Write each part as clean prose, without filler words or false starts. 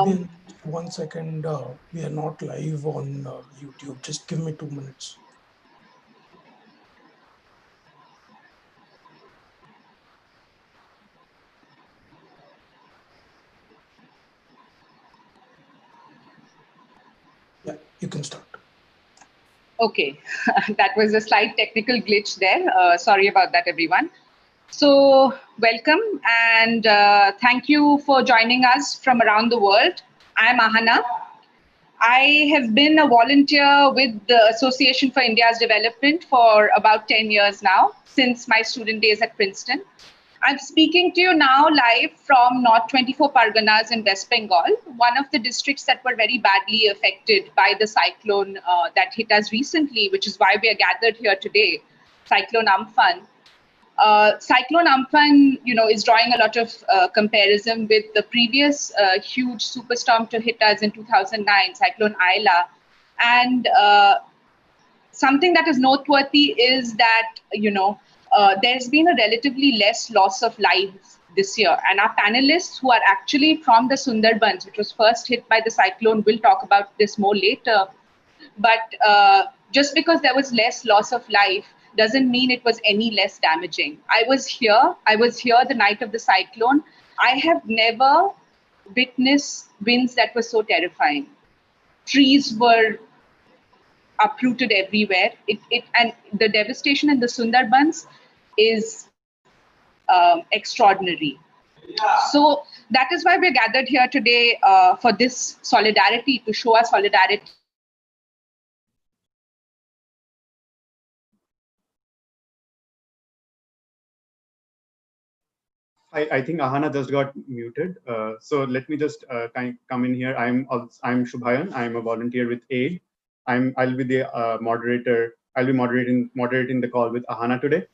Maybe 1 second, we are not live on YouTube. Just give me 2 minutes. Yeah, you can start. Okay, that was a slight technical glitch there. Sorry about that, everyone. So, welcome and thank you for joining us from around the world. I'm Ahana. I have been a volunteer with the Association for India's Development for about 10 years now, since my student days at Princeton. I'm speaking to you now live from North 24 Parganas in West Bengal, one of the districts that were very badly affected by the cyclone that hit us recently, which is why we are gathered here today, Cyclone Amphan. Cyclone Amphan, is drawing a lot of comparison with the previous huge superstorm to hit us in 2009, Cyclone Ayla. And something that is noteworthy is that, there's been a relatively less loss of lives this year. And our panelists, who are actually from the Sundarbans, which was first hit by the cyclone, will talk about this more later. But just because there was less loss of life doesn't mean it was any less damaging. I was here the night of the cyclone. I have never witnessed winds that were so terrifying. Trees were uprooted everywhere. And the devastation in the Sundarbans is extraordinary. So that is why we're gathered here today for this solidarity, to show our solidarity. I think Ahana just got muted. So let me just come in here. I'm Shubhayan. I'm a volunteer with AID. I'll be the moderator. I'll be moderating the call with Ahana today.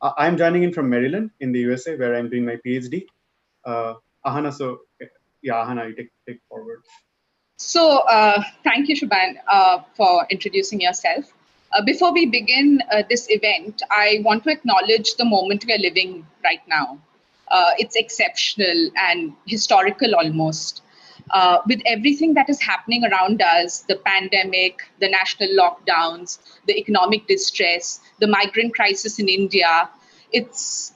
I'm joining in from Maryland in the USA, where I'm doing my PhD. Ahana, so yeah, Ahana, you take forward. So thank you, Shubhayan, for introducing yourself. Before we begin this event, I want to acknowledge the moment we are living right now. It's exceptional and historical almost. With everything that is happening around us, the pandemic, the national lockdowns, the economic distress, the migrant crisis in India, it's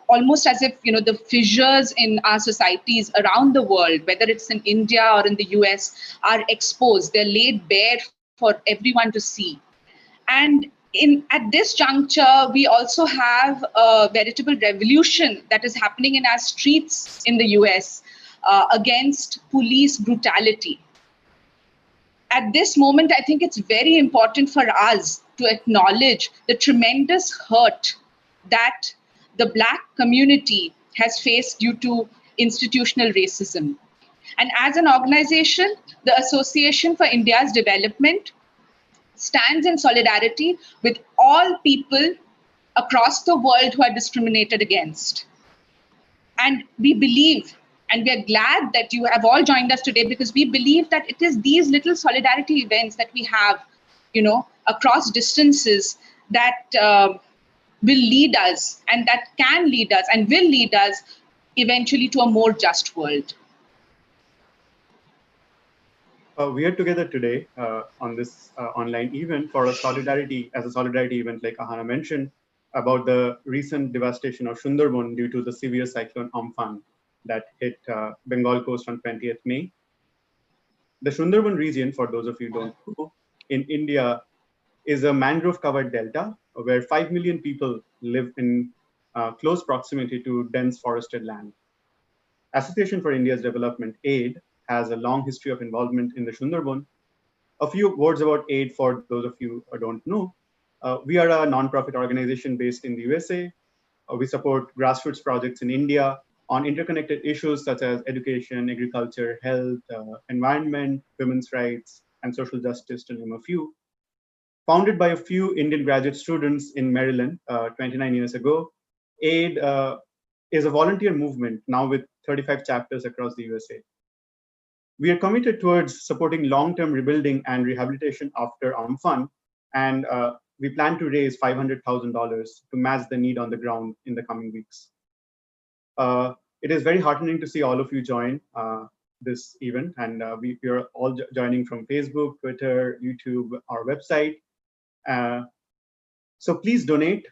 almost as if, the fissures in our societies around the world, whether it's in India or in the US, are exposed. They're laid bare for everyone to see. And at this juncture, we also have a veritable revolution that is happening in our streets in the US against police brutality. At this moment, I think it's very important for us to acknowledge the tremendous hurt that the Black community has faced due to institutional racism. And as an organization, the Association for India's Development stands in solidarity with all people across the world who are discriminated against. And we believe, and we are glad that you have all joined us today, because we believe that it is these little solidarity events that we have, across distances, that will lead us, and that can lead us and will lead us eventually to a more just world. We are together today on this online event for a solidarity event, like Ahana mentioned, about the recent devastation of Sundarbans due to the severe cyclone Amphan that hit Bengal coast on 20th May. The Sundarban region, for those of you who don't know, in India is a mangrove-covered delta where 5 million people live in close proximity to dense forested land. Association for India's Development, AID, has a long history of involvement in the Sundarban. A few words about AID for those of you who don't know. We are a nonprofit organization based in the USA. We support grassroots projects in India on interconnected issues such as education, agriculture, health, environment, women's rights, and social justice, to name a few. Founded by a few Indian graduate students in Maryland 29 years ago, AID is a volunteer movement now with 35 chapters across the USA. We are committed towards supporting long-term rebuilding and rehabilitation after Amphan, and we plan to raise $500,000 to match the need on the ground in the coming weeks. It is very heartening to see all of you join. this event, and we are all joining from Facebook, Twitter, YouTube, our website. So please donate,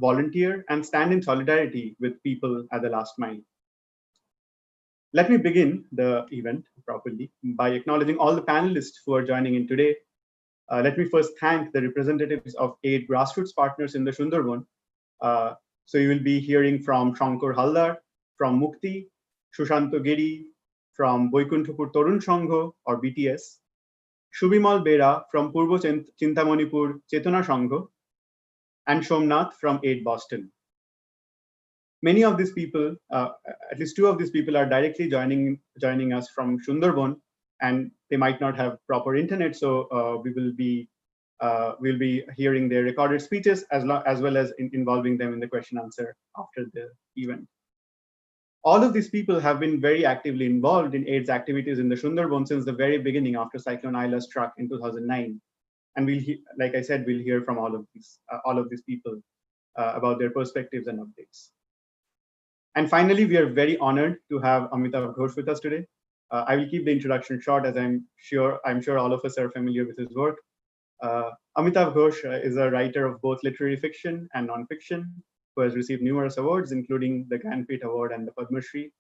volunteer, and stand in solidarity with people at the last mile. Let me begin the event properly by acknowledging all the panelists who are joining in today. Let me first thank the representatives of 8 grassroots partners in the Sundarban. So you will be hearing from Shankar Haldar, from Mukti, Shushanto Giri, from Baikunthapur Tarun Sangha or BTS, Shubimal Bera from Purbo Chintamanipur Chetana Sangha, and Shomnath from 8 Boston. Many of these people, at least 2 of these people, are directly joining us from Sundarban, and they might not have proper internet, so we'll be hearing their recorded speeches as well as involving them in the question answer after the event. All of these people have been very actively involved in AIDS activities in the Sundarban since the very beginning after Cyclone Ayla struck in 2009. And like I said, we'll hear from all of these people about their perspectives and updates. And finally, we are very honored to have Amitav Ghosh with us today. I will keep the introduction short, as I'm sure all of us are familiar with his work. Amitav Ghosh is a writer of both literary fiction and nonfiction, who has received numerous awards, including the Jnanpith Award and the Padma Shri.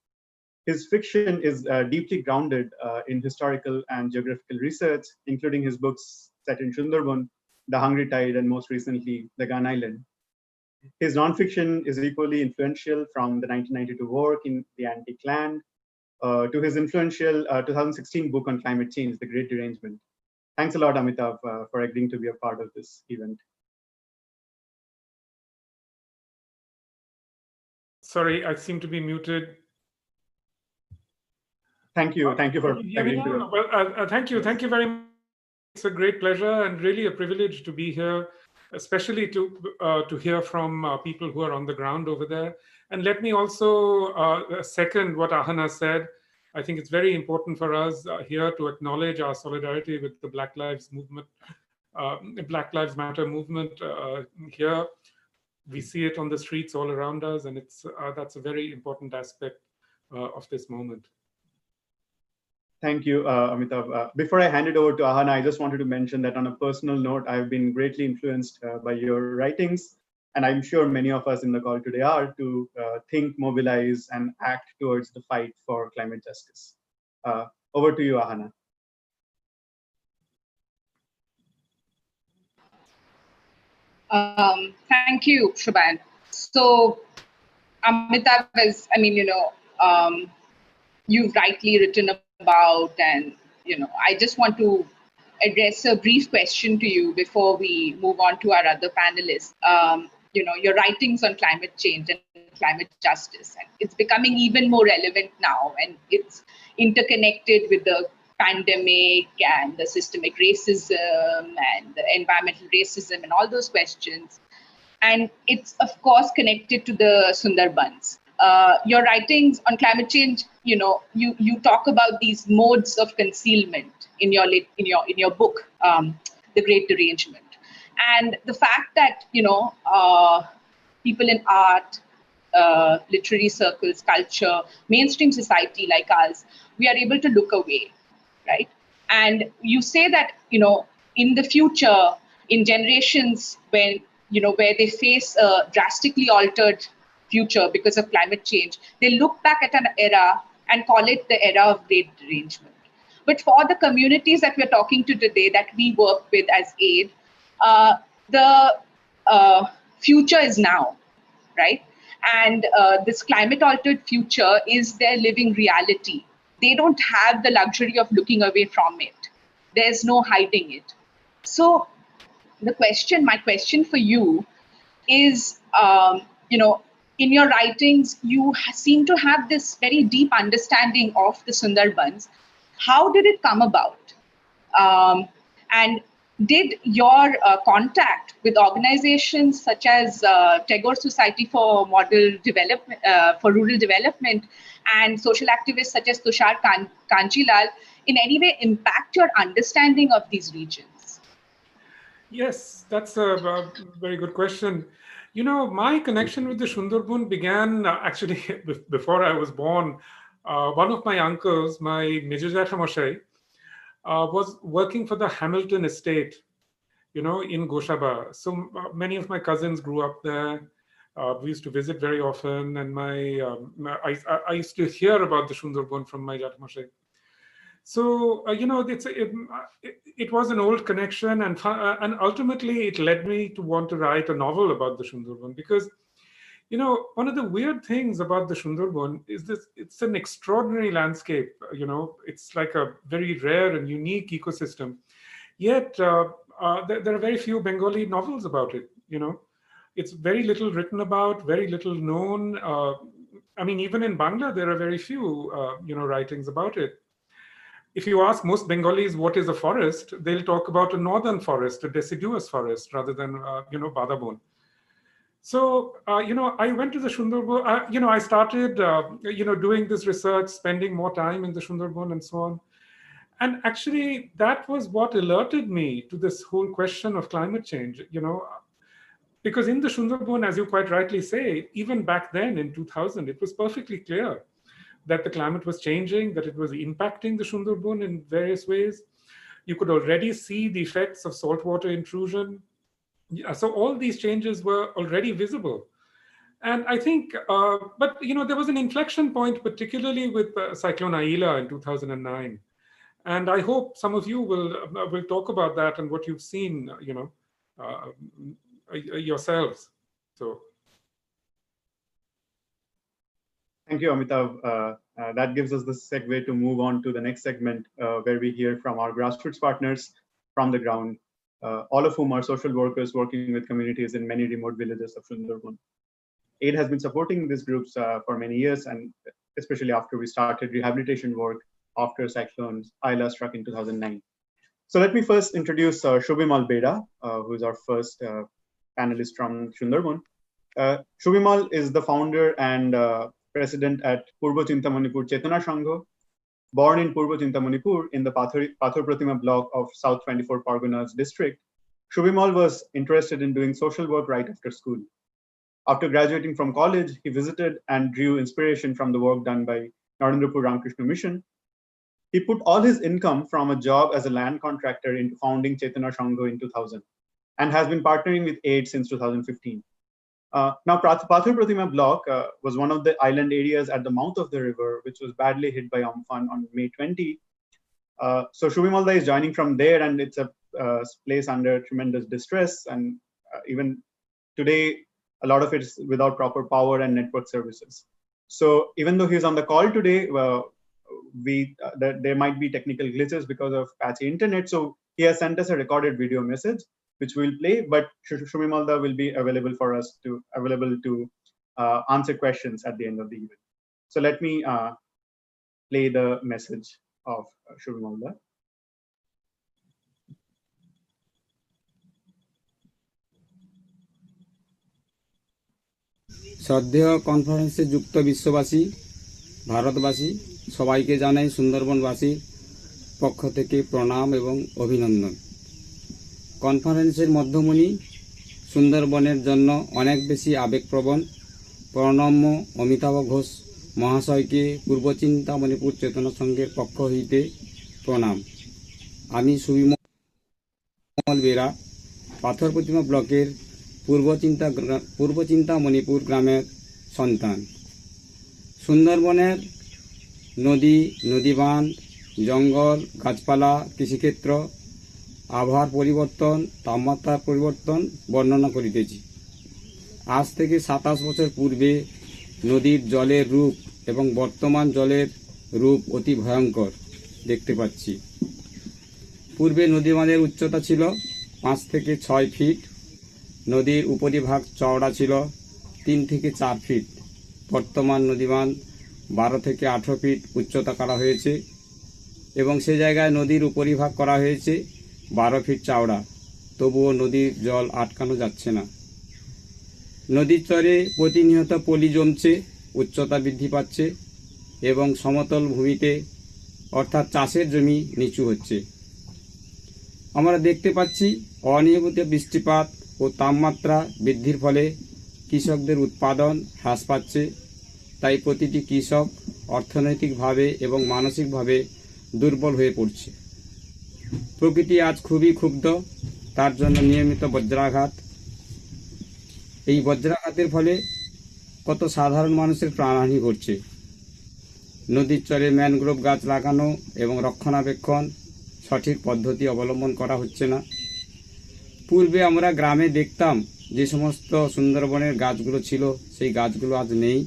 His fiction is deeply grounded in historical and geographical research, including his books set in Sundarban, The Hungry Tide, and most recently, The Gun Island. His nonfiction is equally influential, from the 1992 work in the Antique Land to his influential 2016 book on climate change, The Great Derangement. Thanks a lot, Amitav, for agreeing to be a part of this event. Sorry, I seem to be muted. Thank you for agreeing to it. Well, thank you very much. It's a great pleasure and really a privilege to be here, especially to hear from people who are on the ground over there. And let me also second what Ahana said. I think it's very important for us here to acknowledge our solidarity with the Black Lives Matter movement here. We see it on the streets all around us, and that's a very important aspect of this moment. Thank you, Amitav. Before I hand it over to Ahana, I just wanted to mention that on a personal note, I've been greatly influenced by your writings, and I'm sure many of us in the call today are, to think, mobilize, and act towards the fight for climate justice. Over to you, Ahana. Thank you, Shubhan. So, Amitav is, you've rightly written about, and I just want to address a brief question to you before we move on to our other panelists. Your writings on climate change and climate justice, and it's becoming even more relevant now, and it's interconnected with the pandemic and the systemic racism and the environmental racism and all those questions. And it's, of course, connected to the Sundarbans. Your writings on climate change, you talk about these modes of concealment in your book, The Great Derangement. And the fact that, people in art, literary circles, culture, mainstream society like us, we are able to look away, right? And you say that, in the future, in generations when, where they face a drastically altered future because of climate change, they look back at an era and call it the era of great derangement. But for the communities that we're talking to today, that we work with as AID, the future is now, right? And this climate-altered future is their living reality. They don't have the luxury of looking away from it. There's no hiding it. So my question for you is, in your writings, you seem to have this very deep understanding of the Sundarbans. How did it come about? And did your contact with organizations such as Tagore Society for Model Development, for Rural Development, and social activists such as Tushar Kanchilal in any way impact your understanding of these regions? Yes, that's a very good question. My connection with the Sundarban began actually before I was born. one of my uncles, my Major Jathamashai, was working for the Hamilton estate, in Goshaba. So many of my cousins grew up there. We used to visit very often, and I used to hear about the Sundarban from my Jathamashai. So it was an old connection, and ultimately it led me to want to write a novel about the Sundarban, because one of the weird things about the Sundarban is this: it's an extraordinary landscape. It's like a very rare and unique ecosystem. Yet there are very few Bengali novels about it. It's very little written about, very little known. Even in Bangla, there are very few writings about it. If you ask most Bengalis what is a forest, they'll talk about a northern forest, a deciduous forest, rather than Badabon. So, I went to the Sundarban, I started, doing this research, spending more time in the Sundarban and so on. And actually, that was what alerted me to this whole question of climate change, because in the Sundarban, as you quite rightly say, even back then in 2000, it was perfectly clear that the climate was changing, that it was impacting the Sundarban in various ways. You could already see the effects of saltwater intrusion. So all these changes were already visible. And I think, but there was an inflection point, particularly with Cyclone Aila in 2009. And I hope some of you will talk about that and what you've seen, yourselves. So. Thank you, Amitav. That gives us the segue to move on to the next segment, where we hear from our grassroots partners from the ground, all of whom are social workers working with communities in many remote villages of Sundarban. AID has been supporting these groups for many years, and especially after we started rehabilitation work after cyclones Aila struck in 2009. So let me first introduce Shubhimal Beda, who is our first panelist from Sundarban. Shubhimal is the founder and president at Purva Chintamanipur Chetana Sangha. Born in Purva Chintamanipur in the Pathur Pratima block of South 24 Parganas district, Shubhimal was interested in doing social work right after school. After graduating from college, he visited and drew inspiration from the work done by Narendrapur Ramakrishna Mission. He put all his income from a job as a land contractor into founding Chetana Sangha in 2000 and has been partnering with AID since 2015. Now, Pathur Pratima block was one of the island areas at the mouth of the river, which was badly hit by Amphan on May 20. So Shubhimalda is joining from there, and it's a place under tremendous distress. And even today, a lot of it is without proper power and network services. So even though he's on the call today, there might be technical glitches because of patchy internet. So he has sent us a recorded video message, which we'll play, but Shubhimalda will be available to answer questions at the end of the event. So let me play the message of Shubhimalda. শ্রদ্ধেয় কনফারেন্সে যুক্ত বিশ্ববাসী, ভারতবাসী সবাইকে জানাই সুন্দরবনবাসীর পক্ষ থেকে প্রণাম এবং অভিনন্দন। কনফারেন্সের মধ্যমণি সুন্দরবনের জন্য অনেক বেশি আবেগপ্রবণ প্রণম্য অমিতাভ ঘোষ মহাশয়কে পূর্ব চিন্তামণিপুর চেতনা সংঘের পক্ষ হইতে প্রণাম। আমি সুবিমল বেরা, পাথর প্রতিমা ব্লকের পূর্ব চিন্তামণিপুর গ্রামের সন্তান। সুন্দরবনের নদী, নদীবাঁধ, জঙ্গল, গাছপালা, কৃষিক্ষেত্র, আবহাওয়ার পরিবর্তন, তাপমাত্রার পরিবর্তন বর্ণনা করিতেছি। আজ থেকে 27 বছর পূর্বে নদীর জলের রূপ এবং বর্তমান জলের রূপ অতি ভয়ঙ্কর দেখতে পাচ্ছি। পূর্বে নদীবাঁধের উচ্চতা ছিল 5 থেকে 6 ফিট, নদীর উপরিভাগ চওড়া ছিল 3 থেকে 4 ফিট। বর্তমান নদীবাঁধ 12 থেকে 18 ফিট উচ্চতা করা হয়েছে এবং সে জায়গায় নদীর উপরিভাগ করা হয়েছে 12 ফিট চওড়া, তবুও নদীর জল আটকানো যাচ্ছে না। নদীর চরে প্রতিনিয়ত পলি জমছে, উচ্চতা বৃদ্ধি পাচ্ছে এবং সমতল ভূমিতে অর্থাৎ চাষের জমি নিচু হচ্ছে। আমরা দেখতে পাচ্ছি অনিয়মিত বৃষ্টিপাত ও তাপমাত্রা বৃদ্ধির ফলে কৃষকদের উৎপাদন হ্রাস পাচ্ছে। তাই প্রতিটি কৃষক অর্থনৈতিকভাবে এবং মানসিকভাবে দুর্বল হয়ে পড়ছে। প্রকৃতি আজ খুবই ক্ষুব্ধ, তার জন্য নিয়মিত বজ্রাঘাত। এই বজ্রাঘাতের ফলে কত সাধারণ মানুষের প্রাণহানি ঘটছে। নদীর চরে ম্যানগ্রোভ গাছ লাগানো এবং রক্ষণাবেক্ষণ সঠিক পদ্ধতি অবলম্বন করা হচ্ছে না। পূর্বে আমরা গ্রামে দেখতাম যে সমস্ত সুন্দরবনের গাছগুলো ছিল, সেই গাছগুলো আজ নেই।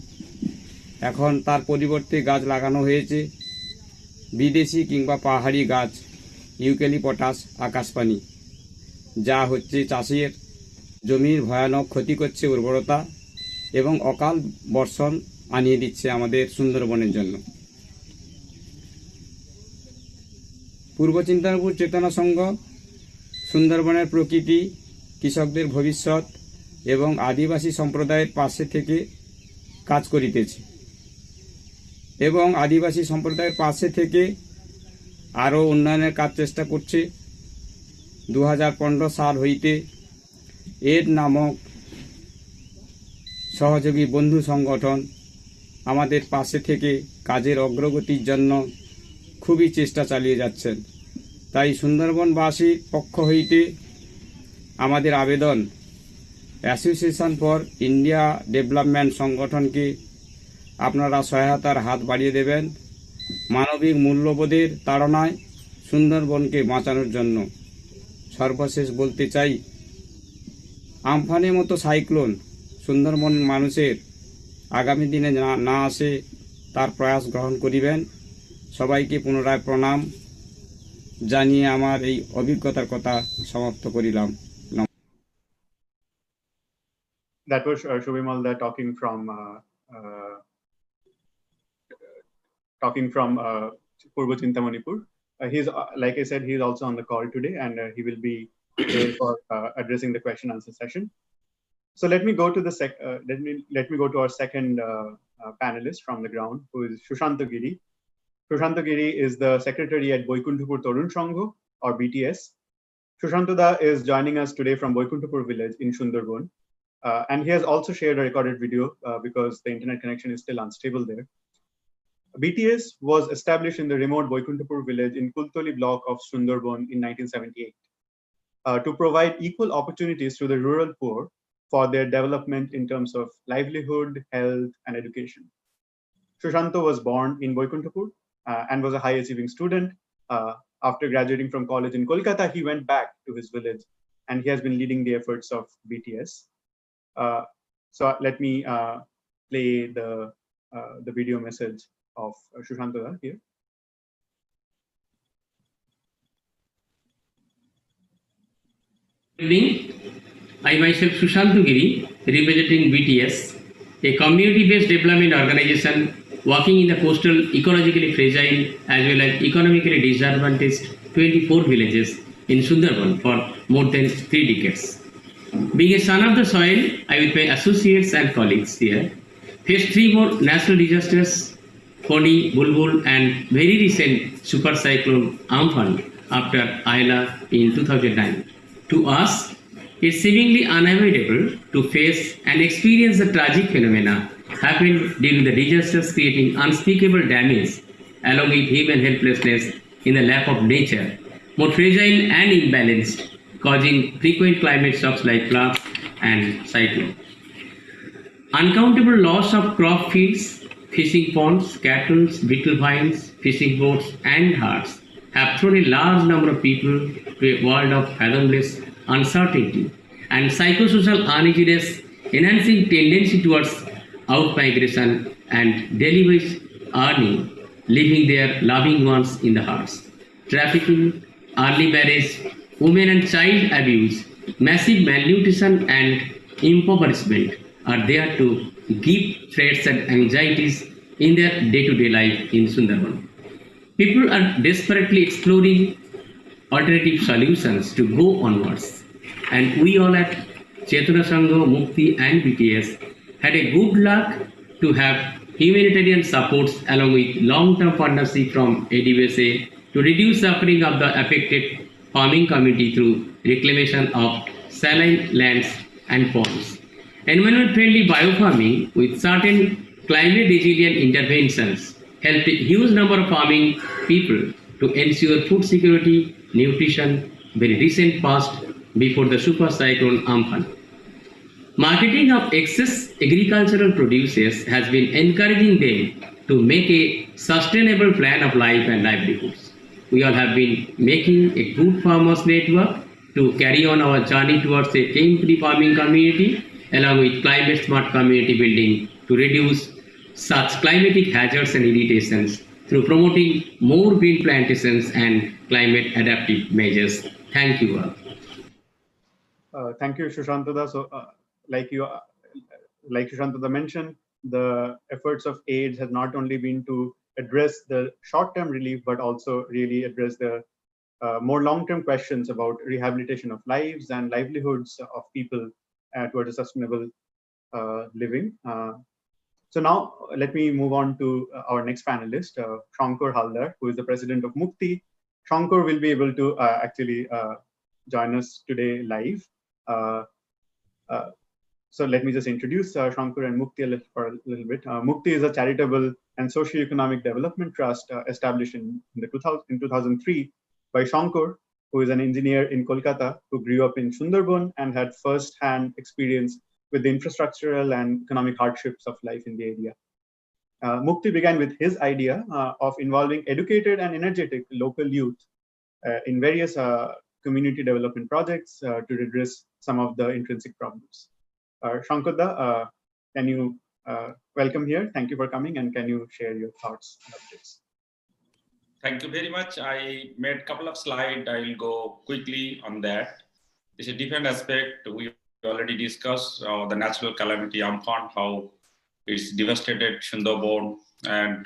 এখন তার পরিবর্তে গাছ লাগানো হয়েছে বিদেশি কিংবা পাহাড়ি গাছ, ইউক্যালিপটাস, আকাশপানি, যা হচ্ছে চাষের জমির ভয়ানক ক্ষতি করছে, উর্বরতা এবং অকাল বর্ষণ আনিয়ে দিচ্ছে আমাদের সুন্দরবনের জন্য। পূর্ব চিন্তানপুর চেতনা সংঘ সুন্দরবনের প্রকৃতি, কৃষকদের ভবিষ্যৎ এবং আদিবাসী সম্প্রদায়ের পাশে থেকে কাজ করিতেছে এবং আদিবাসী সম্প্রদায়ের পাশে থেকে আরও উন্নয়নের কাজ চেষ্টা করছে। 2015 সাল হইতে এড নামক সহযোগী বন্ধু সংগঠন আমাদের পাশে থেকে কাজের অগ্রগতির জন্য খুবই চেষ্টা চালিয়ে যাচ্ছেন। তাই সুন্দরবনবাসীর পক্ষ হইতে আমাদের আবেদন, অ্যাসোসিয়েশন ফর ইন্ডিয়া ডেভেলপমেন্ট সংগঠনকে আপনারা সহায়তার হাত বাড়িয়ে দেবেন মানবিক মূল্যবোধের তাড়নায় সুন্দরবনকে বাঁচানোর জন্য। সর্বশেষ বলতে চাই, আমফানের মতো সাইক্লোন সুন্দরবন মানুষের আগামী দিনে না আসে তার প্রয়াস গ্রহণ করিবেন। সবাইকে পুনরায় প্রণাম জানিয়ে আমার এই অভিজ্ঞতার কথা সমাপ্ত করিলাম। That was Shubhimalda talking from Purva Chintamanipur. He's like I said, he's also on the call today, and he will be there for addressing the question answer session. So let me go to the let me go to our second panelist from the ground, who is Sushanta Giri. Sushanta Giri is the secretary at Baikunthapur Tarun Sangha, or BTS. Sushanta is joining us today from Baikunthapur village in Sundarban, and he has also shared a recorded video because the internet connection is still unstable there. BTS was established in the remote Baikunthapur village in Kultoli block of Sundarban in 1978 to provide equal opportunities to the rural poor for their development in terms of livelihood, health, and education. Sushanta was born in Baikunthapur and was a high-achieving student. After graduating from college in Kolkata, he went back to his village, and he has been leading the efforts of BTS. So let me play the video message of Sushanta here. Good evening. I myself Sushanta Giri, representing BTS, a community-based development organization working in the coastal ecologically fragile as well as economically disadvantaged 24 villages in Sundarban for more than 3 decades. Being a son of the soil, I with my associates and colleagues here faced 3 more natural disasters, Foni, Bulbul, and very recent super cyclone Amphan after Ayla in 2009. To us, it's seemingly unavoidable to face and experience the tragic phenomena happened during the disasters, creating unspeakable damage along with human helplessness in the lap of nature, more fragile and imbalanced, causing frequent climate shocks like floods and cyclones. Uncountable loss of crop fields, fishing ponds, cattle, beetle vines, fishing boats, and herds have thrown a large number of people to a world of fathomless uncertainty and psychosocial uneasiness, enhancing tendency towards outmigration and daily wage earning, leaving their loving ones in the hearts. Trafficking, early marriage, women and child abuse, massive malnutrition and impoverishment are there to give threats and anxieties in their day-to-day life in Sundarban. People are desperately exploring alternative solutions to go onwards, and we all at Chetana Sangha, Mukti, and BTS had a good luck to have humanitarian supports along with long-term partnership from ADVSA to reduce suffering of the affected farming community through reclamation of saline lands and ponds, environment-friendly biofarming with certain climate resilient interventions helped a huge number of farming people to ensure food security, nutrition, very recent past before the super cyclone Amphan. Marketing of excess agricultural produces has been encouraging them to make a sustainable plan of life and livelihoods. We all have been making a good farmers network to carry on our journey towards a cane-free farming community along with climate smart community building to reduce such climatic hazards and irritations through promoting more green plantations and climate adaptive measures. Thank you all. Thank you, Shushantada. So, like Shushantada mentioned, the efforts of AIDS has not only been to address the short-term relief, but also really address the more long-term questions about rehabilitation of lives and livelihoods of people towards a sustainable living. So now let me move on to our next panelist, Shankar Haldar, who is the president of Mukti. Shankar will be able to actually join us today live. So let me just introduce Shankar and Mukti for a little bit. Mukti is a charitable and socio-economic development trust established in 2003 by Shankar, who is an engineer in Kolkata, who grew up in Sundarban and had first-hand experience with the infrastructural and economic hardships of life in the area. Mukti began with his idea of involving educated and energetic local youth in various community development projects to address some of the intrinsic problems. Shankar, can you welcome here? Thank you for coming, and can you share your thoughts on this? Thank you very much. I made a couple of slides. I will go quickly on that. It's a different aspect. We already discussed the natural calamity Amphan, how it's devastated Sundarban and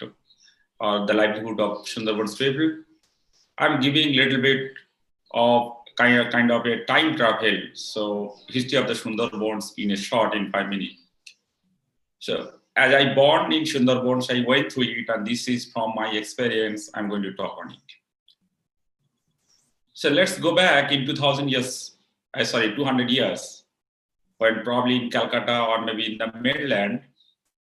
the livelihood of Sundarbans people. I'm giving a little bit of kind of a time travel. So history of the Sundarbans in a short, in 5 minutes. So as I born in Sundarbans, I went through it, and this is from my experience. I'm going to talk on it. So let's go back in 200 years, when probably in Calcutta or maybe in the mainland,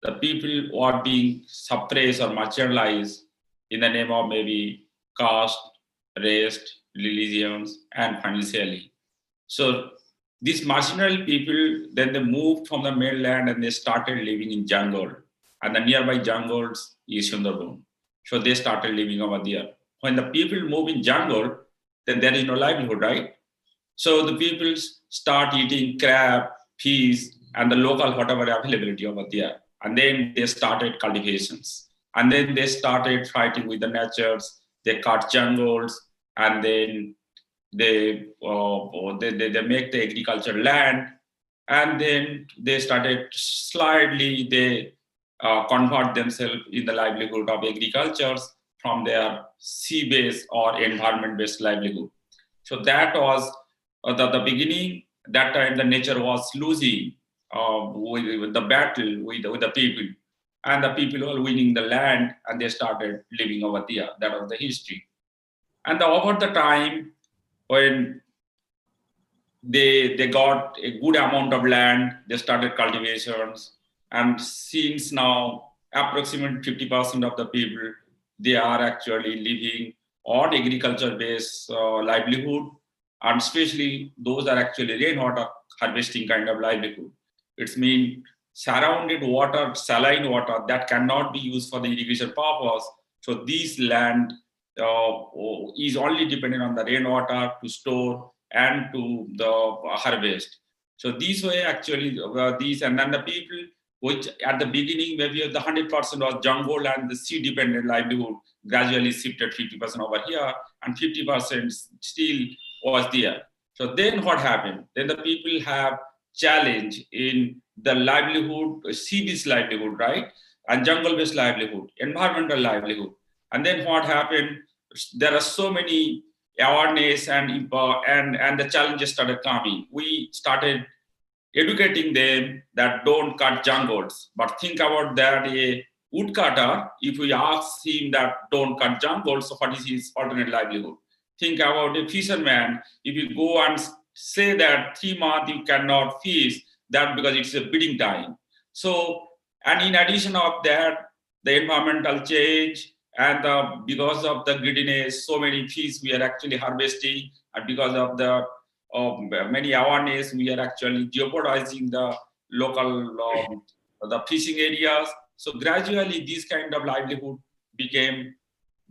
the people were being suppressed or marginalized in the name of maybe caste, race, religions, and financially. So these marginal people, then they moved from the mainland and they started living in jungle. And the nearby jungles is Sundarban. So they started living over there. When the people move in jungle, then there is no livelihood, right? So the people start eating crab, fish, and the local whatever availability over there. And then they started cultivations. And then they started fighting with the natures. They cut jungles, and then they make the agriculture land, and then they started slightly, they convert themselves in the livelihood of agriculture from their sea-based or environment-based livelihood. So that was the beginning. That time the nature was losing with the battle with the people, and the people were winning the land, and they started living over there. That was the history. And over the time, when they got a good amount of land, they started cultivations. And since now, approximately 50% of the people, they are actually living on agriculture-based livelihood, and especially those are actually rainwater harvesting kind of livelihood. It's mean surrounded water, saline water that cannot be used for the irrigation purpose. So this land is only dependent on the rainwater to store and to the harvest. So this way actually these, and then the people which at the beginning maybe the 100% was jungle and the sea dependent livelihood gradually shifted 50% over here, and 50% still was there. So then what happened? Then the people have challenge in the livelihood, sea-based livelihood, right? And jungle-based livelihood, environmental livelihood. And then what happened? There are so many awareness and the challenges started coming. We started educating them that don't cut jungles. But think about that, a woodcutter, if we ask him that don't cut jungles, so what is his alternate livelihood? Think about a fisherman, if you go and say that 3 months you cannot fish, that because it's a breeding time. So, and in addition of that, the environmental change, and because of the greediness, so many fish we are actually harvesting, and because of the many awareness, we are actually jeopardizing the local the fishing areas. So gradually, this kind of livelihood became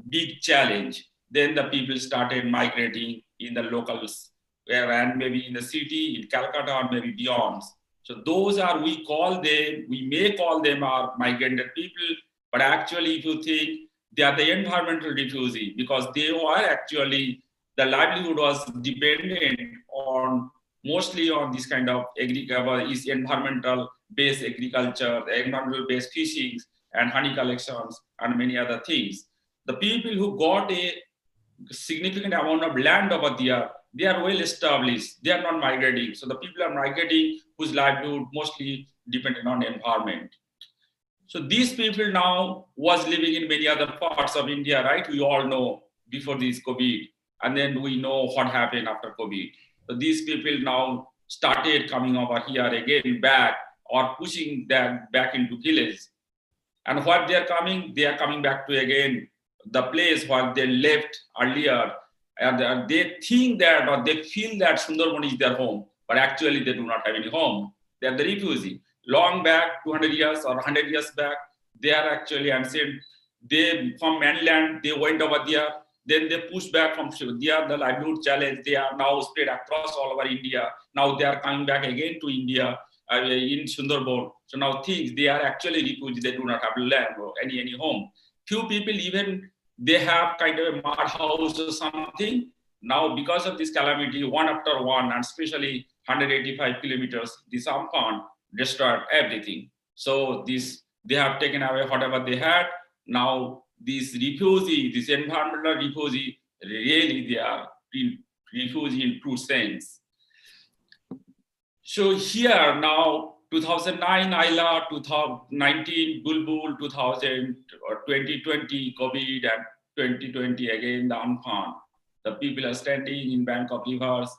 big challenge. Then the people started migrating in the locals, and maybe in the city, in Calcutta, or maybe beyond. So those are, we may call them our migrant people, but actually, if you think, they are the environmental refugee, because they were actually, the livelihood was dependent on mostly on this kind of is environmental based agriculture, environmental based fishing and honey collections and many other things. The people who got a significant amount of land over there, they are well established. They are not migrating. So the people are migrating whose livelihood mostly dependent on environment. So these people now was living in many other parts of India, right? We all know before this COVID, and then we know what happened after COVID. So these people now started coming over here again back, or pushing them back into village. And what they are coming back to again the place where they left earlier, and they think that, or they feel that Sundarban is their home, but actually they do not have any home. They are the refugee. Long back, 200 years or 100 years back, they are actually ancient. They from mainland, they went over there. Then they pushed back from there, the livelihood challenge. They are now spread across all over India. Now they are coming back again to India in Sundarban. So now things, they are actually refugees. They do not have land or any home. Few people even, they have kind of a mud house or something. Now because of this calamity, one after one, and especially 185 kilometers, this Amphan destroyed everything. So they have taken away whatever they had. Now these refugee, this environmental refugee, really they are refugee in true sense. So here now, 2009 Ayla, 2019 Bulbul, 2020 COVID, and 2020 again the Amphan. The people are standing in bank of rivers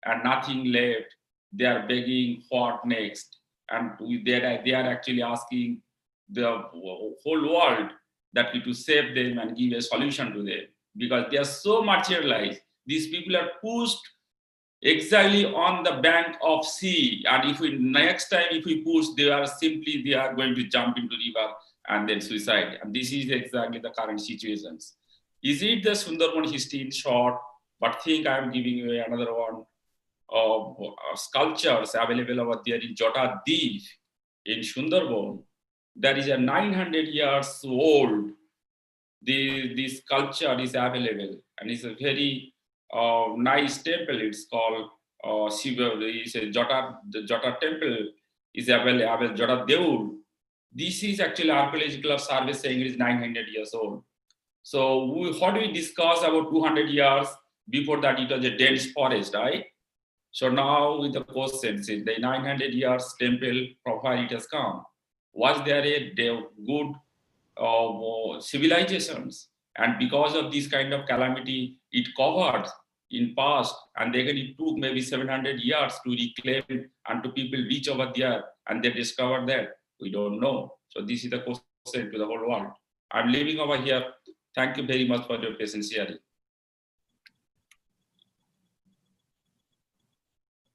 and nothing left. They are begging what next, and they are actually asking the whole world that we to save them and give a solution to them, because they are so marginalized. These people are pushed exactly on the bank of sea, and if we next time if we push, they are going to jump into river and then suicide. And this is exactly the current situations. Is it the Sundarban history in short? But think I am giving you another one of sculptures available over there in Jota Deep in Sundarban. There is a 900 years old. This sculpture is available, and it's a very nice temple. It's called Shiva. It's a the Jota temple is available. Jota Deul. This is actually archaeological survey saying it is 900 years old. So what we discussed about 200 years before that, it was a dense forest, right? So now with the question, the 900 years temple from where it has come, was there a good civilizations? And because of this kind of calamity, it covered in past, and then it took maybe 700 years to reclaim and to people reach over there, and they discovered that. We don't know. So this is the question to the whole world. I'm leaving over here. Thank you very much for your patience hearing.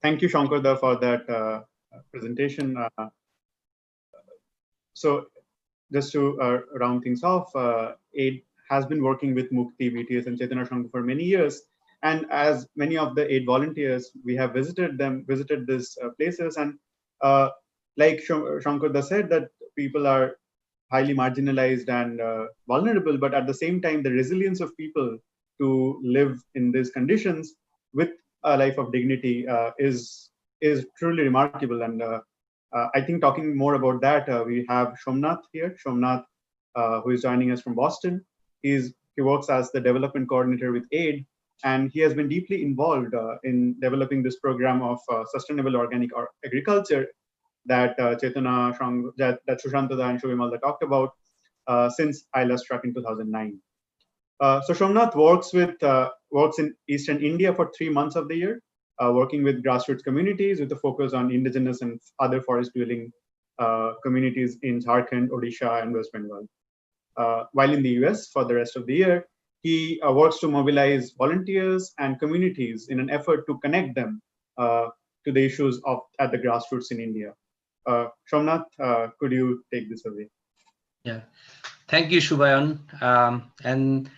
Thank you, Shankarda, for that presentation. So just to round things off, AID has been working with Mukti, BTS, and Chetana Sangha for many years. And as many of the AID volunteers, we have visited these places. And like Shankarda said, that people are highly marginalized and vulnerable, but at the same time, the resilience of people to live in these conditions with a life of dignity is truly remarkable. And I think talking more about that, we have Somnath here. Somnath, who is joining us from Boston. He works as the development coordinator with AID, and he has been deeply involved in developing this program of sustainable organic agriculture that Chetana, that Sushantada and Shuvimalda talked about since Ayla struck in 2009. So Somnath works in Eastern India for 3 months of the year, working with grassroots communities with a focus on indigenous and other forest-dwelling communities in Jharkhand, Odisha, and West Bengal. while in the US for the rest of the year, he works to mobilize volunteers and communities in an effort to connect them to the issues at the grassroots in India. Shomnath, could you take this away? Yeah, thank you, Shubhayan. And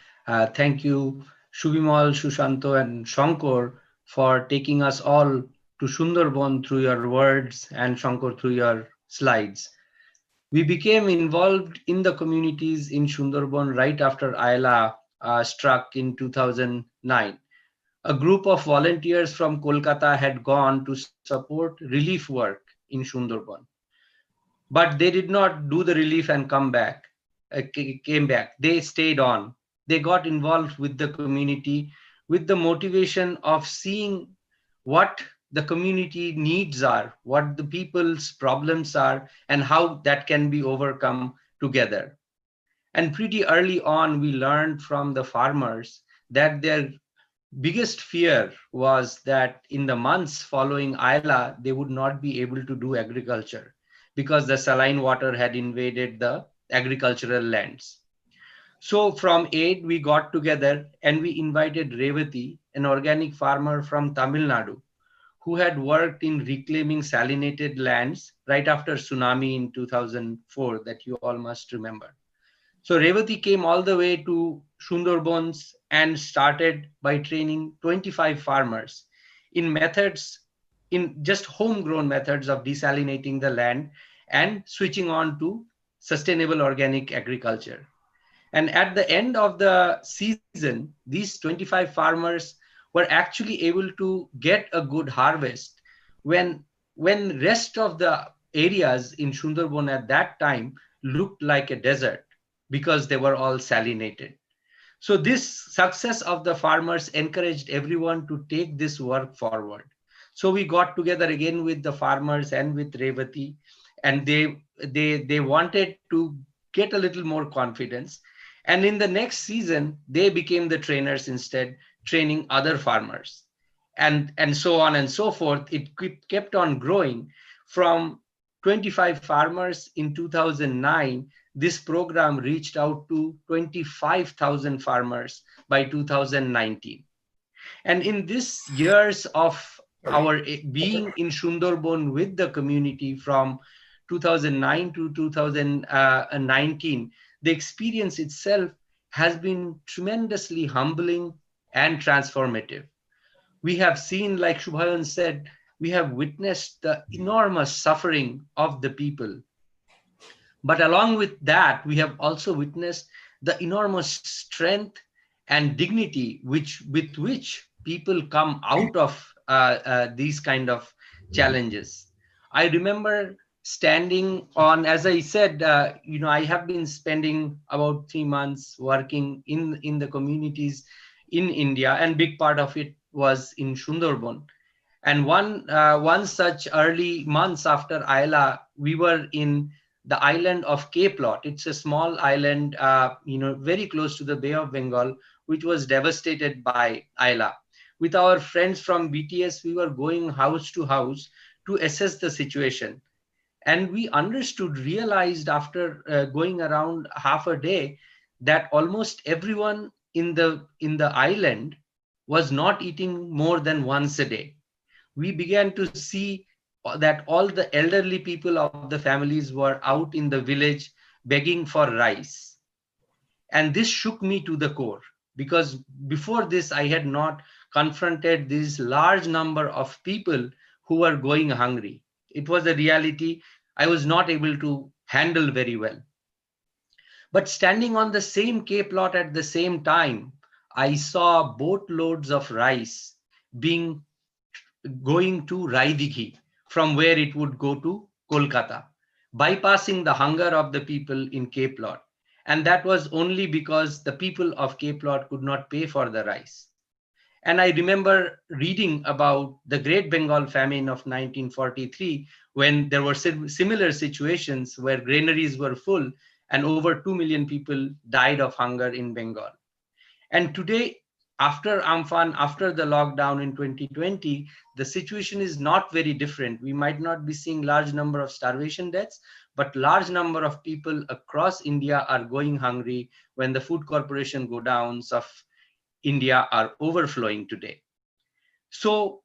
thank you, Shubhimal, Shushanto, and Shankar for taking us all to Sundarban through your words and Shankar through your slides. We became involved in the communities in Sundarban right after Ayla struck in 2009. A group of volunteers from Kolkata had gone to support relief work in Sundarban. But they did not do the relief and came back. They stayed on. They got involved with the community with the motivation of seeing what the community needs are, what the people's problems are, and how that can be overcome together. And pretty early on, we learned from the farmers that their biggest fear was that in the months following Ayla, they would not be able to do agriculture because the saline water had invaded the agricultural lands. So from aid, we got together and we invited Revati, an organic farmer from Tamil Nadu, who had worked in reclaiming salinated lands right after tsunami in 2004 that you all must remember. So Revati came all the way to Sundarbans and started by training 25 farmers in methods, in just homegrown methods of desalinating the land and switching on to sustainable organic agriculture. And at the end of the season, these 25 farmers were actually able to get a good harvest when rest of the areas in Sundarban at that time looked like a desert because they were all salinated. So this success of the farmers encouraged everyone to take this work forward. So we got together again with the farmers and with Revati, and they wanted to get a little more confidence. And in the next season, they became the trainers instead, training other farmers. And so on and so forth. It kept on growing. From 25 farmers in 2009, this program reached out to 25,000 farmers by 2019. And in this years of our being in Sundarban with the community from 2009 to 2019, the experience itself has been tremendously humbling and transformative. We have seen, like Shubhayan said, we have witnessed the enormous suffering of the people. But along with that, we have also witnessed the enormous strength and dignity with which people come out of these kind of challenges. I remember standing on, as I said, I have been spending about 3 months working in the communities in India, and big part of it was in Sundarban. And one such early months after Ayla, we were in the island of Cape Lot. It's a small island, very close to the Bay of Bengal, which was devastated by Ayla. With our friends from BTS, we were going house to house to assess the situation. And we realized after going around half a day that almost everyone in the island was not eating more than once a day. We began to see that all the elderly people of the families were out in the village begging for rice. And this shook me to the core, because before this, I had not confronted this large number of people who were going hungry. It was a reality I was not able to handle very well. But standing on the same Cape Lot at the same time, I saw boatloads of rice going to Raidighi, from where it would go to Kolkata, bypassing the hunger of the people in Cape Lot. And that was only because the people of Cape Lot could not pay for the rice. And I remember reading about the Great Bengal Famine of 1943, when there were similar situations where granaries were full and over 2 million people died of hunger in Bengal. And today, after Amphan, after the lockdown in 2020, the situation is not very different. We might not be seeing large number of starvation deaths, but large number of people across India are going hungry when the food corporation godowns of India are overflowing today. So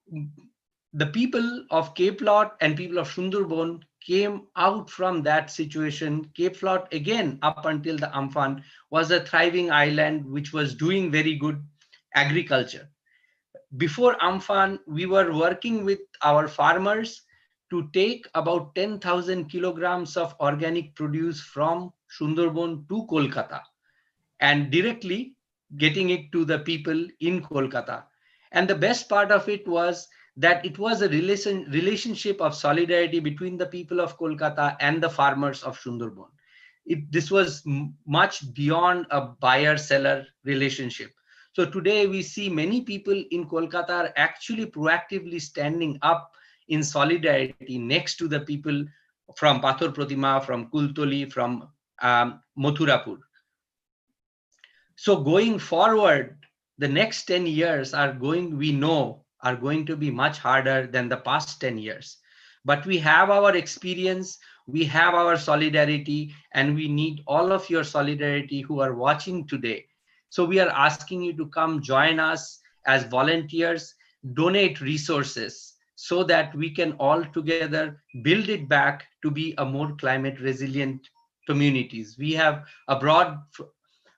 the people of Cape Lot and people of Sundarban came out from that situation. Cape Lot, again, up until the Amphan, was a thriving island which was doing very good agriculture. Before Amphan, we were working with our farmers to take about 10,000 kilograms of organic produce from Sundarban to Kolkata and directly getting it to the people in Kolkata. And the best part of it was that it was a relationship of solidarity between the people of Kolkata and the farmers of Sundarban. This was much beyond a buyer-seller relationship. So today we see many people in Kolkata are actually proactively standing up in solidarity next to the people from Pathor Pratima, from Kultoli, from Mathurapur. So going forward, the next 10 years we know are going to be much harder than the past 10 years. But we have our experience, we have our solidarity, and we need all of your solidarity who are watching today. So we are asking you to come join us as volunteers, donate resources so that we can all together build it back to be a more climate resilient communities. We have a broad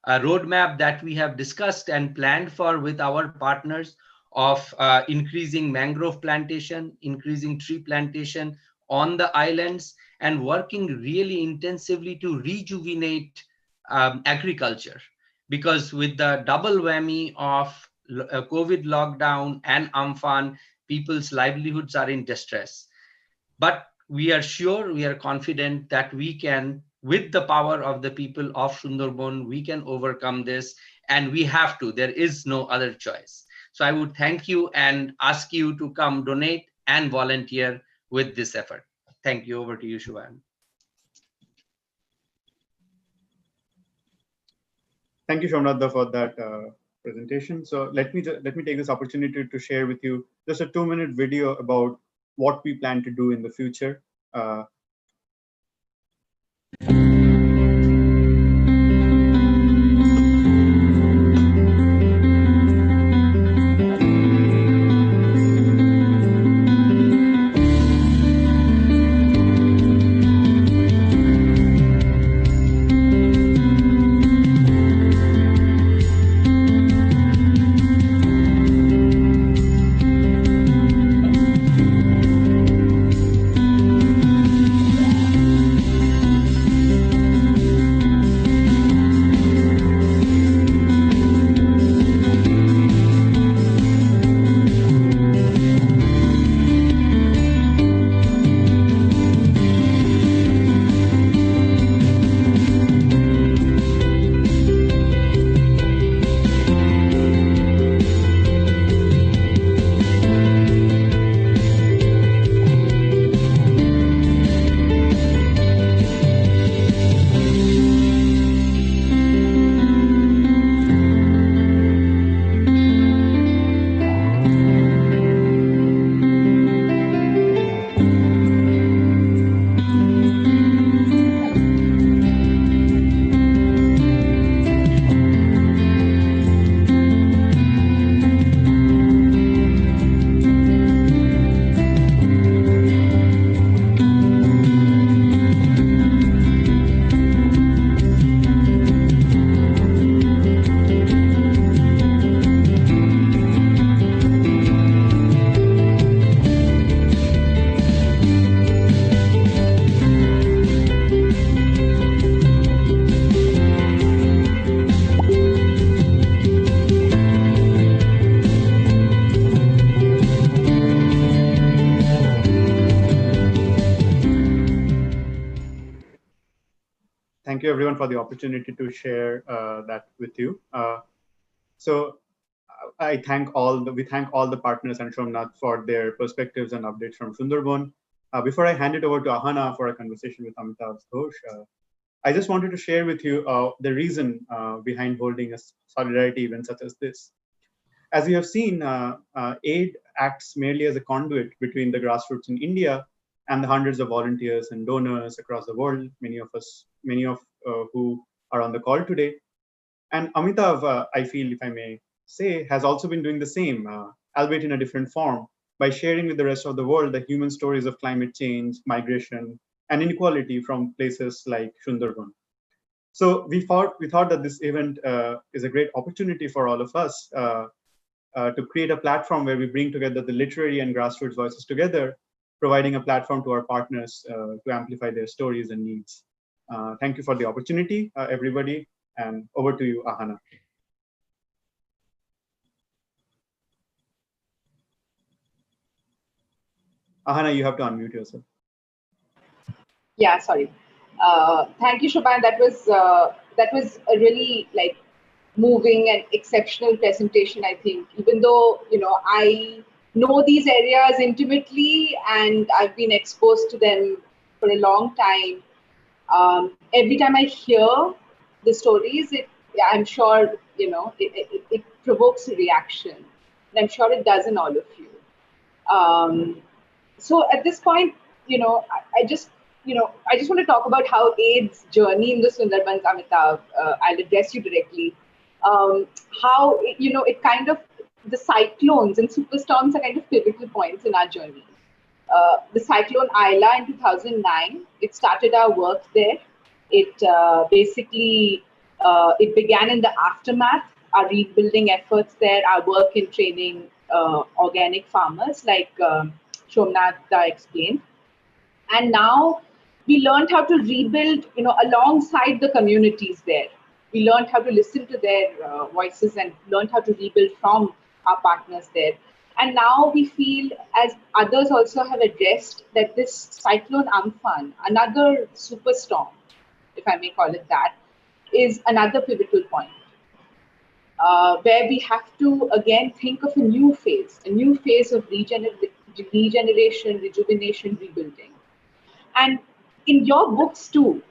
roadmap that we have discussed and planned for with our partners of increasing mangrove plantation, increasing tree plantation on the islands, and working really intensively to rejuvenate agriculture. Because with the double whammy of COVID lockdown and Amphan, people's livelihoods are in distress. But we are sure, we are confident that we can, with the power of the people of Sundarban, we can overcome this, and we have to. There is no other choice. So I would thank you and ask you to come donate and volunteer with this effort. Thank you. Over to you, Shubhan. Thank you, Shomnath, for that presentation. So let me take this opportunity to share with you just a 2-minute video about what we plan to do in the future. Thank you, everyone, for the opportunity to share that with you. We thank all the partners and Shomnath for their perspectives and updates from Sundarban. Before I hand it over to Ahana for a conversation with Amitav Ghosh, I just wanted to share with you the reason behind holding a solidarity event such as this. As you have seen, aid acts merely as a conduit between the grassroots in India and the hundreds of volunteers and donors across the world, many of who are on the call today. And Amitav, I feel, if I may say, has also been doing the same, albeit in a different form, by sharing with the rest of the world the human stories of climate change, migration, and inequality from places like Sundarban. So we thought that this event is a great opportunity for all of us to create a platform where we bring together the literary and grassroots voices together, providing a platform to our partners to amplify their stories and needs. Thank you for the opportunity, everybody, and over to you, Ahana. Ahana, you have to unmute yourself. Yeah, sorry. Thank you, Shubhan. That was a really moving and exceptional presentation. I think, even though I know these areas intimately and I've been exposed to them for a long time, every time I hear the stories, I'm sure it provokes a reaction, and I'm sure it does in all of you. So at this point, I just want to talk about how AID's journey in the Sundarbans, Amitav. I'll address you directly. How it kind of, the cyclones and superstorms are kind of pivotal points in our journey. The cyclone Ayla in 2009, it started our work there. It basically it began in the aftermath, our rebuilding efforts there, our work in training organic farmers, like Shomnath explained. And now we learned how to rebuild, alongside the communities there. We learned how to listen to their voices and learned how to rebuild from our partners there. And now we feel, as others also have addressed, that this cyclone Amphan, another superstorm, if I may call it that, is another pivotal point. Where we have to again think of a new phase of regeneration, rejuvenation, rebuilding. And in your books too,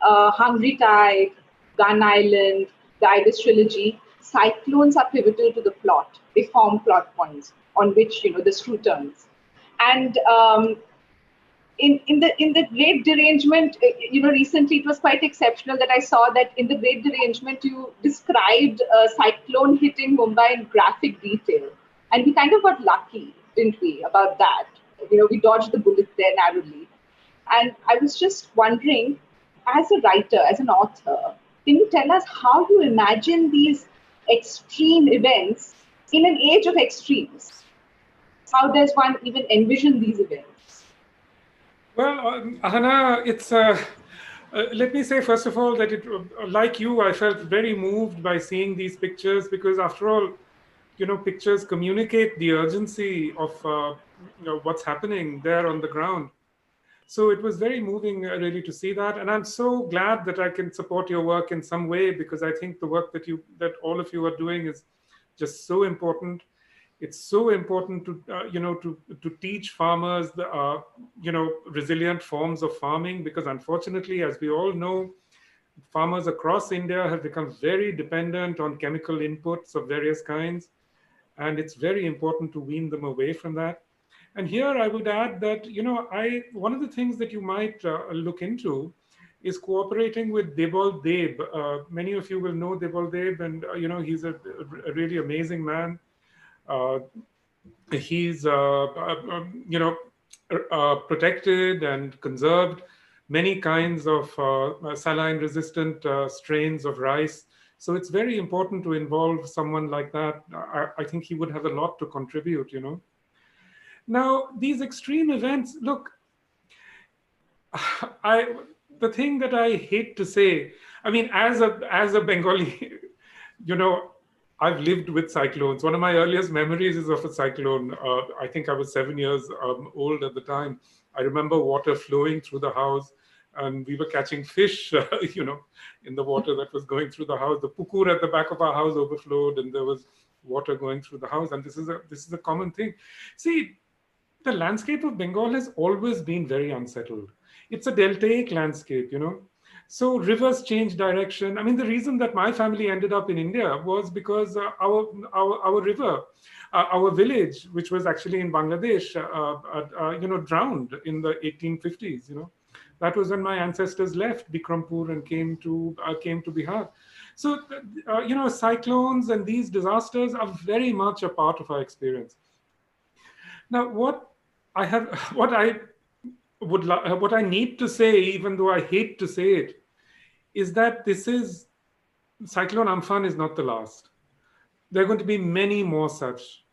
Hungry Tide, Gun Island, the Ibis trilogy, cyclones are pivotal to the plot. They form plot points on which the screw turns. And in the Great Derangement, recently it was quite exceptional that I saw that in the Great Derangement you described a cyclone hitting Mumbai in graphic detail, and we kind of got lucky, didn't we, about that? We dodged the bullet there narrowly. And I was just wondering, as a writer, as an author, can you tell us how you imagine these extreme events in an age of extremes? How does one even envision these events? Well, Ahana, it's let me say first of all that like you, I felt very moved by seeing these pictures, because after all, pictures communicate the urgency of what's happening there on the ground. So it was very moving really to see that, and I'm so glad that I can support your work in some way, because I think the work that all of you are doing is just so important. It's so important to to teach farmers the resilient forms of farming, because unfortunately, as we all know, farmers across India have become very dependent on chemical inputs of various kinds, and it's very important to wean them away from that. And here I would add that one of the things that you might look into is cooperating with Debol Deb. Many of you will know Debol Deb, and he's a really amazing man. He's protected and conserved many kinds of saline resistant strains of rice. So it's very important to involve someone like that. I think he would have a lot to contribute, Now, these extreme events, look, the thing that I hate to say, I mean, as a Bengali, I've lived with cyclones. One of my earliest memories is of a cyclone. I think I was 7 years old at the time. I remember water flowing through the house, and we were catching fish, in the water that was going through the house. The pukur at the back of our house overflowed, and there was water going through the house. And this is a common thing. See, the landscape of Bengal has always been very unsettled. It's a deltaic landscape, So rivers change direction. I mean, the reason that my family ended up in India was because our river, our village, which was actually in Bangladesh, drowned in the 1850s. That was when my ancestors left Bikrampur and came to Bihar. So, cyclones and these disasters are very much a part of our experience. Now, what I need to say, even though I hate to say it, is that Cyclone Amphan is not the last. There are going to be many more such,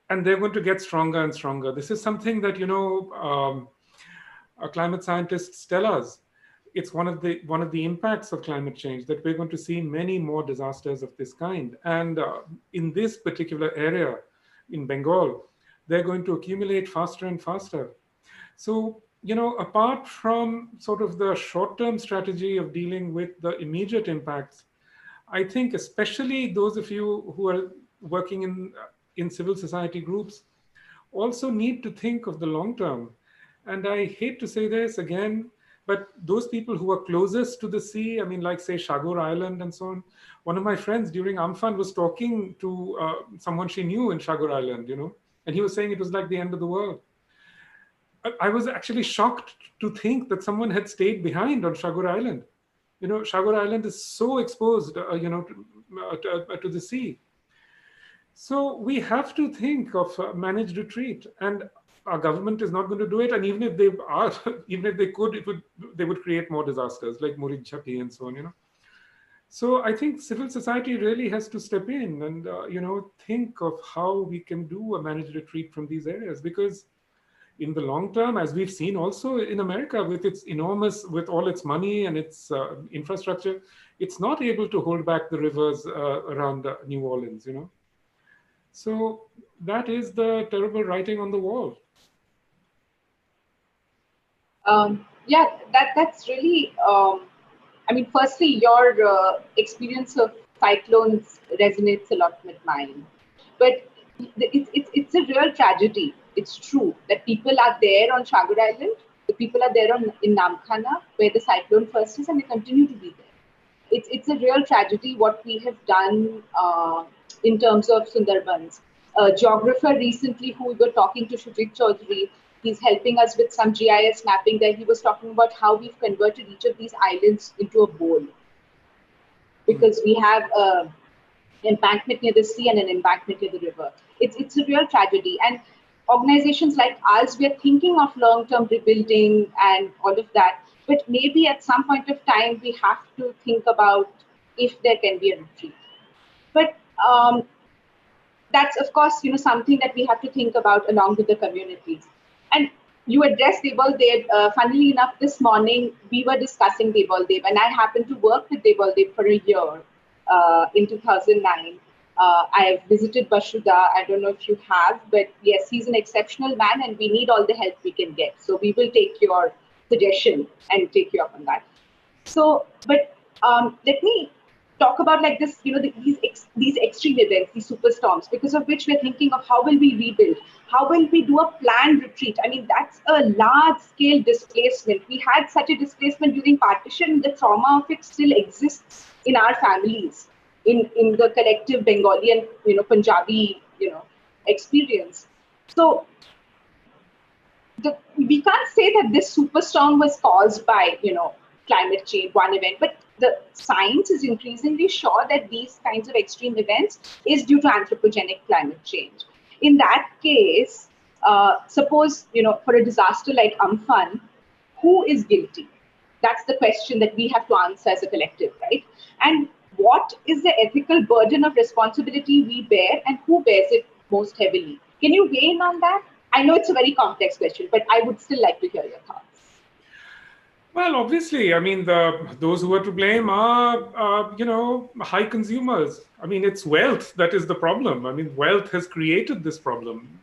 and they're going to get stronger and stronger. This is something that climate scientists tell us. It's one of the impacts of climate change, that we're going to see many more disasters of this kind. And in this particular area, in Bengal, they're going to accumulate faster and faster. So, apart from sort of the short-term strategy of dealing with the immediate impacts, I think especially those of you who are working in civil society groups also need to think of the long term. And I hate to say this again, but those people who are closest to the sea, I mean, like say Shagor Island and so on. One of my friends during Amphan was talking to someone she knew in Shagor Island, and he was saying it was like the end of the world. I was actually shocked to think that someone had stayed behind on Shagor Island. Shagor Island is so exposed, to the sea. So we have to think of managed retreat, and our government is not going to do it. And even if they are, even if they could, they would create more disasters like Murid Jhapi and so on. So I think civil society really has to step in and think of how we can do a managed retreat from these areas, because in the long term, as we've seen also in America with all its money and its infrastructure, it's not able to hold back the rivers around New Orleans, So that is the terrible writing on the wall. That's really, firstly, your experience of cyclones resonates a lot with mine. But it's a real tragedy. It's true that people are there on Shagor Island, the people are there in Namkhana, where the cyclone first is, and they continue to be there. It's a real tragedy what we have done in terms of Sundarbans. A geographer recently who we were talking to, Shujit Chaudhary, he's helping us with some GIS mapping there. He was talking about how we've converted each of these islands into a bowl. Because we have an embankment near the sea and an embankment near the river. It's a real tragedy. And organizations like us, we're thinking of long-term rebuilding and all of that. But maybe at some point of time, we have to think about if there can be a retreat. But that's, of course, something that we have to think about along with the communities. And you addressed Debal Dev. Funnily enough, this morning, we were discussing Debal Dev, and I happened to work with Debal Dev for a year in 2009. I have visited Bashuda. I don't know if you have, but yes, he's an exceptional man, and we need all the help we can get. So we will take your suggestion and take you up on that. So, but let me talk about like this, these extreme events, these superstorms, because of which we're thinking of how will we rebuild? How will we do a planned retreat? I mean, that's a large-scale displacement. We had such a displacement during partition. The trauma of it still exists in our families, in the collective Bengali and Punjabi experience. So we can't say that this superstorm was caused by climate change, one event, but the science is increasingly sure that these kinds of extreme events is due to anthropogenic climate change. In that case, suppose for a disaster like Amphan, who is guilty? That's the question that we have to answer as a collective, right? And what is the ethical burden of responsibility we bear, and who bears it most heavily? Can you weigh in on that? I know it's a very complex question, but I would still like to hear your thoughts. Well, obviously, I mean, those who are to blame are, high consumers. I mean, it's wealth that is the problem. I mean, wealth has created this problem,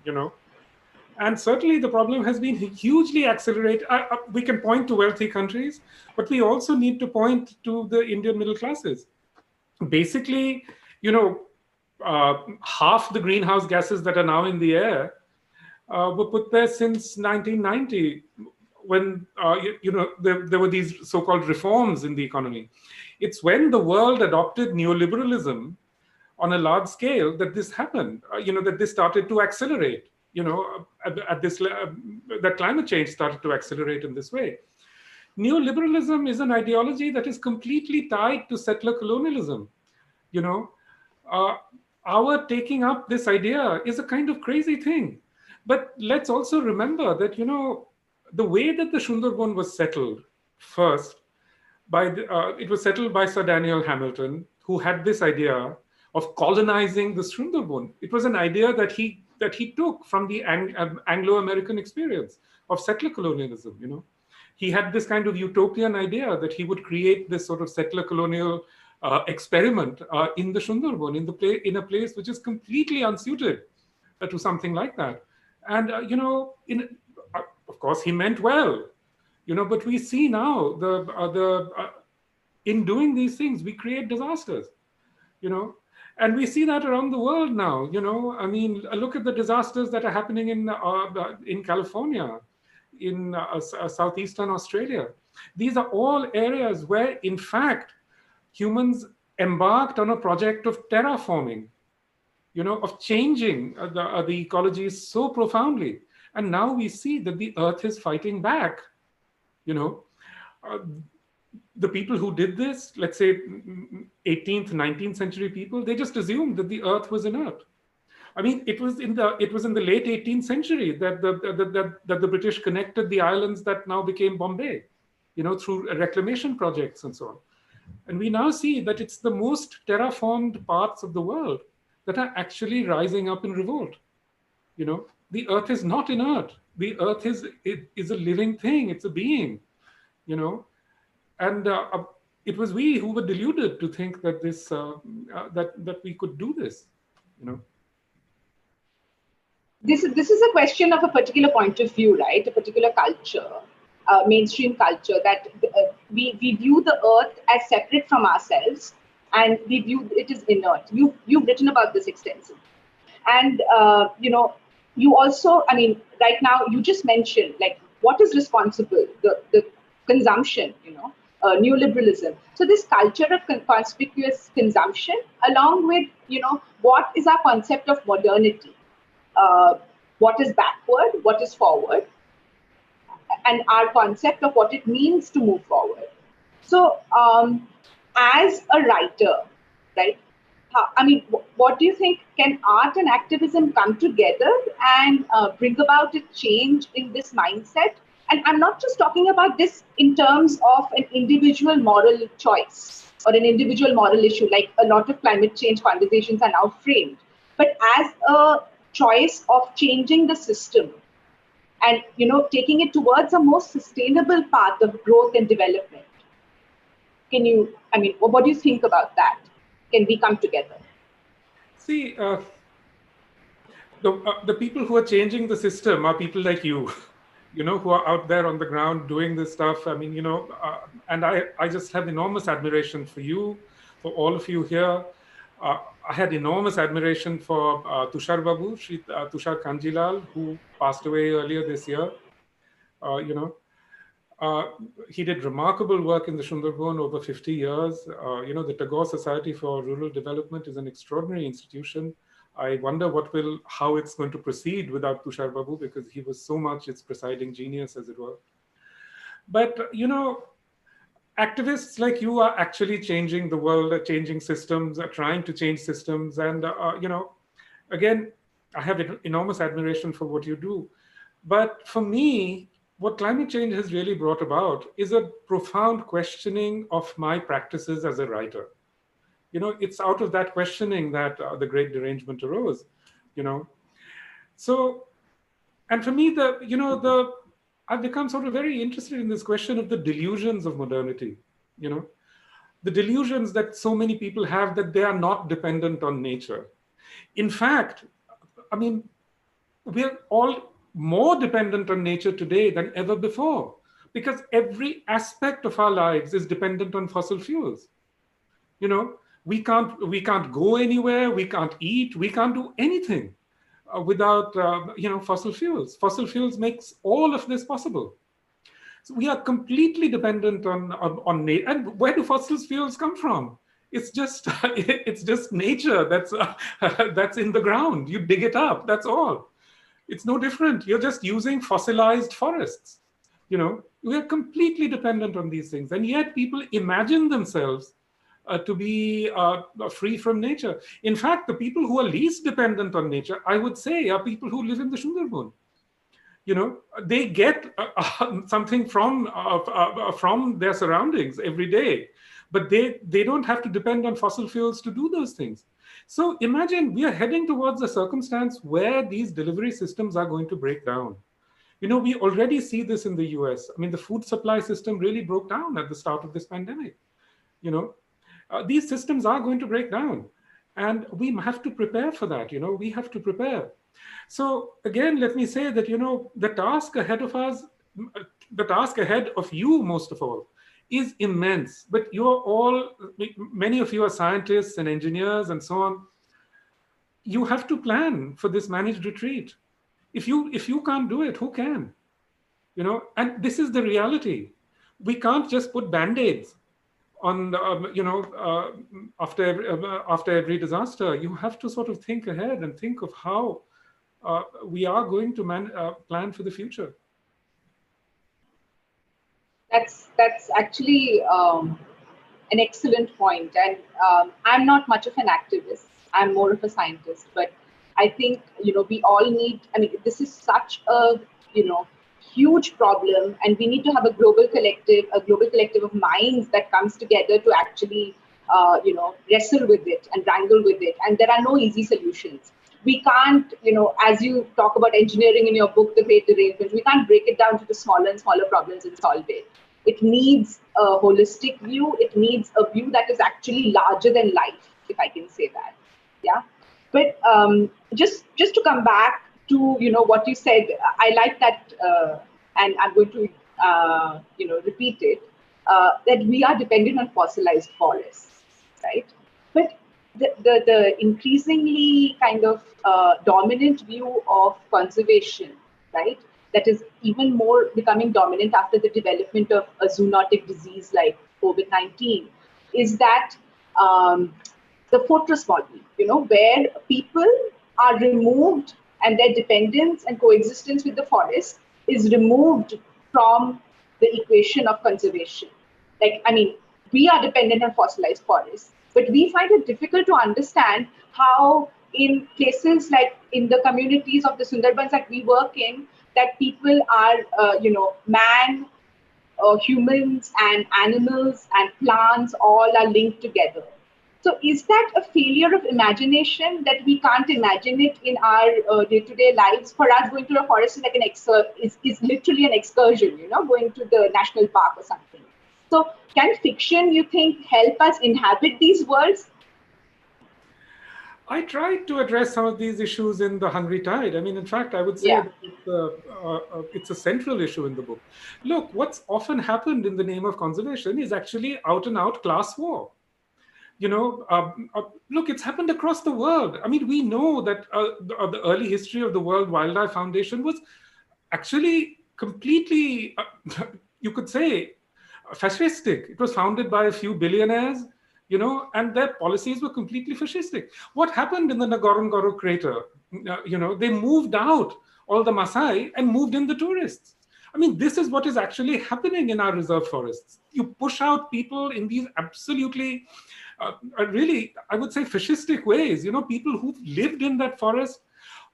And certainly the problem has been hugely accelerated. We can point to wealthy countries, but we also need to point to the Indian middle classes. Basically, half the greenhouse gases that are now in the air were put there since 1990. when there were these so-called reforms in the economy. It's when the world adopted neoliberalism on a large scale that this happened. That this started to accelerate. That climate change started to accelerate in this way. Neoliberalism is an ideology that is completely tied to settler colonialism. Our taking up this idea is a kind of crazy thing. But let's also remember that, the way that the Sundarban was settled first, it was settled by Sir Daniel Hamilton, who had this idea of colonizing the Sundarban. It was an idea that he took from the Anglo-American experience of settler colonialism. He had this kind of utopian idea that he would create this sort of settler colonial experiment in the Sundarban, in a place which is completely unsuited to something like that. And of course, he meant well, but we see now in doing these things, we create disasters, and we see that around the world now. Look at the disasters that are happening in California, in southeastern Australia. These are all areas where, in fact, humans embarked on a project of terraforming, of changing the ecologies so profoundly. And now we see that the earth is fighting back. The people who did this, let's say 18th, 19th century people, they just assumed that the earth was inert. It was in the late 18th century that the British connected the islands that now became Bombay, through reclamation projects and so on. And we now see that it's the most terraformed parts of the world that are actually rising up in revolt. The earth is not inert. The earth is a living thing. It's a being, and it was we who were deluded to think that this that we could do this. This is a question of a particular point of view, right? A particular culture, mainstream culture, that we view the earth as separate from ourselves, and we view it as inert. You've written about this extensively, and you also, right now you just mentioned like what is responsible, the consumption, neoliberalism. So this culture of conspicuous consumption, along with what is our concept of modernity. What is backward, what is forward, and our concept of what it means to move forward. So, as a writer, right? What do you think? Can art and activism come together and bring about a change in this mindset? And I'm not just talking about this in terms of an individual moral choice or an individual moral issue, like a lot of climate change conversations are now framed, but as a choice of changing the system and taking it towards a more sustainable path of growth and development. What do you think about that? Can we come together? See, the people who are changing the system are people like you, who are out there on the ground doing this stuff. And I just have enormous admiration for you, for all of you here. I had enormous admiration for Tushar Babu, Tushar Kanjilal, who passed away earlier this year. He did remarkable work in the Sundarban over 50 years. The Tagore Society for Rural Development is an extraordinary institution. I wonder how it's going to proceed without Tushar Babu, because he was so much its presiding genius, as it were. But, activists like you are actually changing the world, changing systems, trying to change systems. And, again, I have enormous admiration for what you do. But for me, what climate change has really brought about is a profound questioning of my practices as a writer. It's out of that questioning that the Great Derangement arose, So, and for me, I've become sort of very interested in this question of the delusions of modernity, the delusions that so many people have that they are not dependent on nature. In fact, we're all more dependent on nature today than ever before, because every aspect of our lives is dependent on fossil fuels. We can't go anywhere, we can't eat, we can't do anything without fossil fuels. Fossil fuels makes all of this possible. So we are completely dependent on nature. And where do fossil fuels come from? It's just it's just nature that's in the ground. You dig it up. That's all. It's no different. You're just using fossilized forests. We are completely dependent on these things, and yet people imagine themselves to be free from nature. In fact, the people who are least dependent on nature, I would say, are people who live in the Sundarban. They get something from their surroundings every day, but they don't have to depend on fossil fuels to do those things. So imagine we are heading towards a circumstance where these delivery systems are going to break down. We already see this in the US. I mean, the food supply system really broke down at the start of this pandemic. These systems are going to break down, and we have to prepare for that. We have to prepare. So again, let me say that, the task ahead of us, the task ahead of you, most of all, is immense. But many of you are scientists and engineers and so on. You have to plan for this managed retreat. If you can't do it, who can? And this is the reality. We can't just put band-aids on, after every disaster. You have to sort of think ahead and think of how we are going to plan for the future. That's actually an excellent point. And I'm not much of an activist. I'm more of a scientist. But I think, we all need, this is such a, huge problem, and we need to have a global collective of minds that comes together to actually, wrestle with it and wrangle with it. And there are no easy solutions. We can't, as you talk about engineering in your book, The Great Derangement, we can't break it down to the smaller and smaller problems and solve it. It needs a holistic view. It needs a view that is actually larger than life, if I can say that. Yeah. But just to come back to, what you said, I like that, and I'm going to, repeat it, that we are dependent on fossilized forests, right? But the increasingly kind of dominant view of conservation, right, that is even more becoming dominant after the development of a zoonotic disease like COVID-19, is that the fortress model, where people are removed and their dependence and coexistence with the forest is removed from the equation of conservation. We are dependent on fossilized forests, but we find it difficult to understand how in places like in the communities of the Sundarbans that we work in, that people are, humans and animals and plants all are linked together. So is that a failure of imagination, that we can't imagine it in our day-to-day lives? For us, going to a forest is like is literally an excursion, going to the national park or something. So can fiction, you think, help us inhabit these worlds? I tried to address some of these issues in The Hungry Tide. In fact, I would say that it's a central issue in the book. Look, what's often happened in the name of conservation is actually out and out class war. Look, it's happened across the world. We know that the early history of the World Wildlife Foundation was actually completely, you could say, fascistic. It was founded by a few billionaires, and their policies were completely fascistic. What happened in the Ngorongoro crater? They moved out all the Maasai and moved in the tourists. This is what is actually happening in our reserve forests. You push out people in these absolutely, really, I would say, fascistic ways. People who've lived in that forest,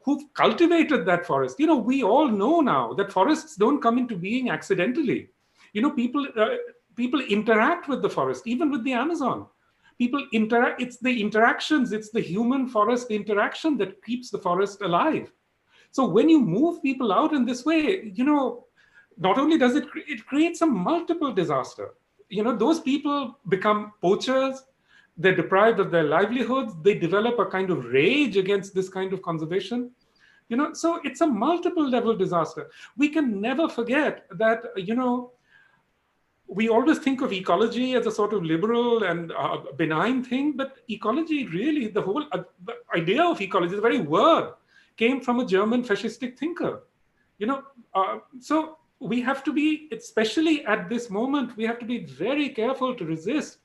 who've cultivated that forest. We all know now that forests don't come into being accidentally. People interact with the forest, even with the Amazon. People interact. It's the interactions, it's the human-forest interaction that keeps the forest alive. So when you move people out in this way, not only does it creates a multiple disaster. Those people become poachers. They're deprived of their livelihoods. They develop a kind of rage against this kind of conservation. So it's a multiple level disaster. We can never forget that, we always think of ecology as a sort of liberal and benign thing, but ecology really, the whole the idea of ecology, the very word, came from a German fascistic thinker. So we have to be, especially at this moment, we have to be very careful to resist,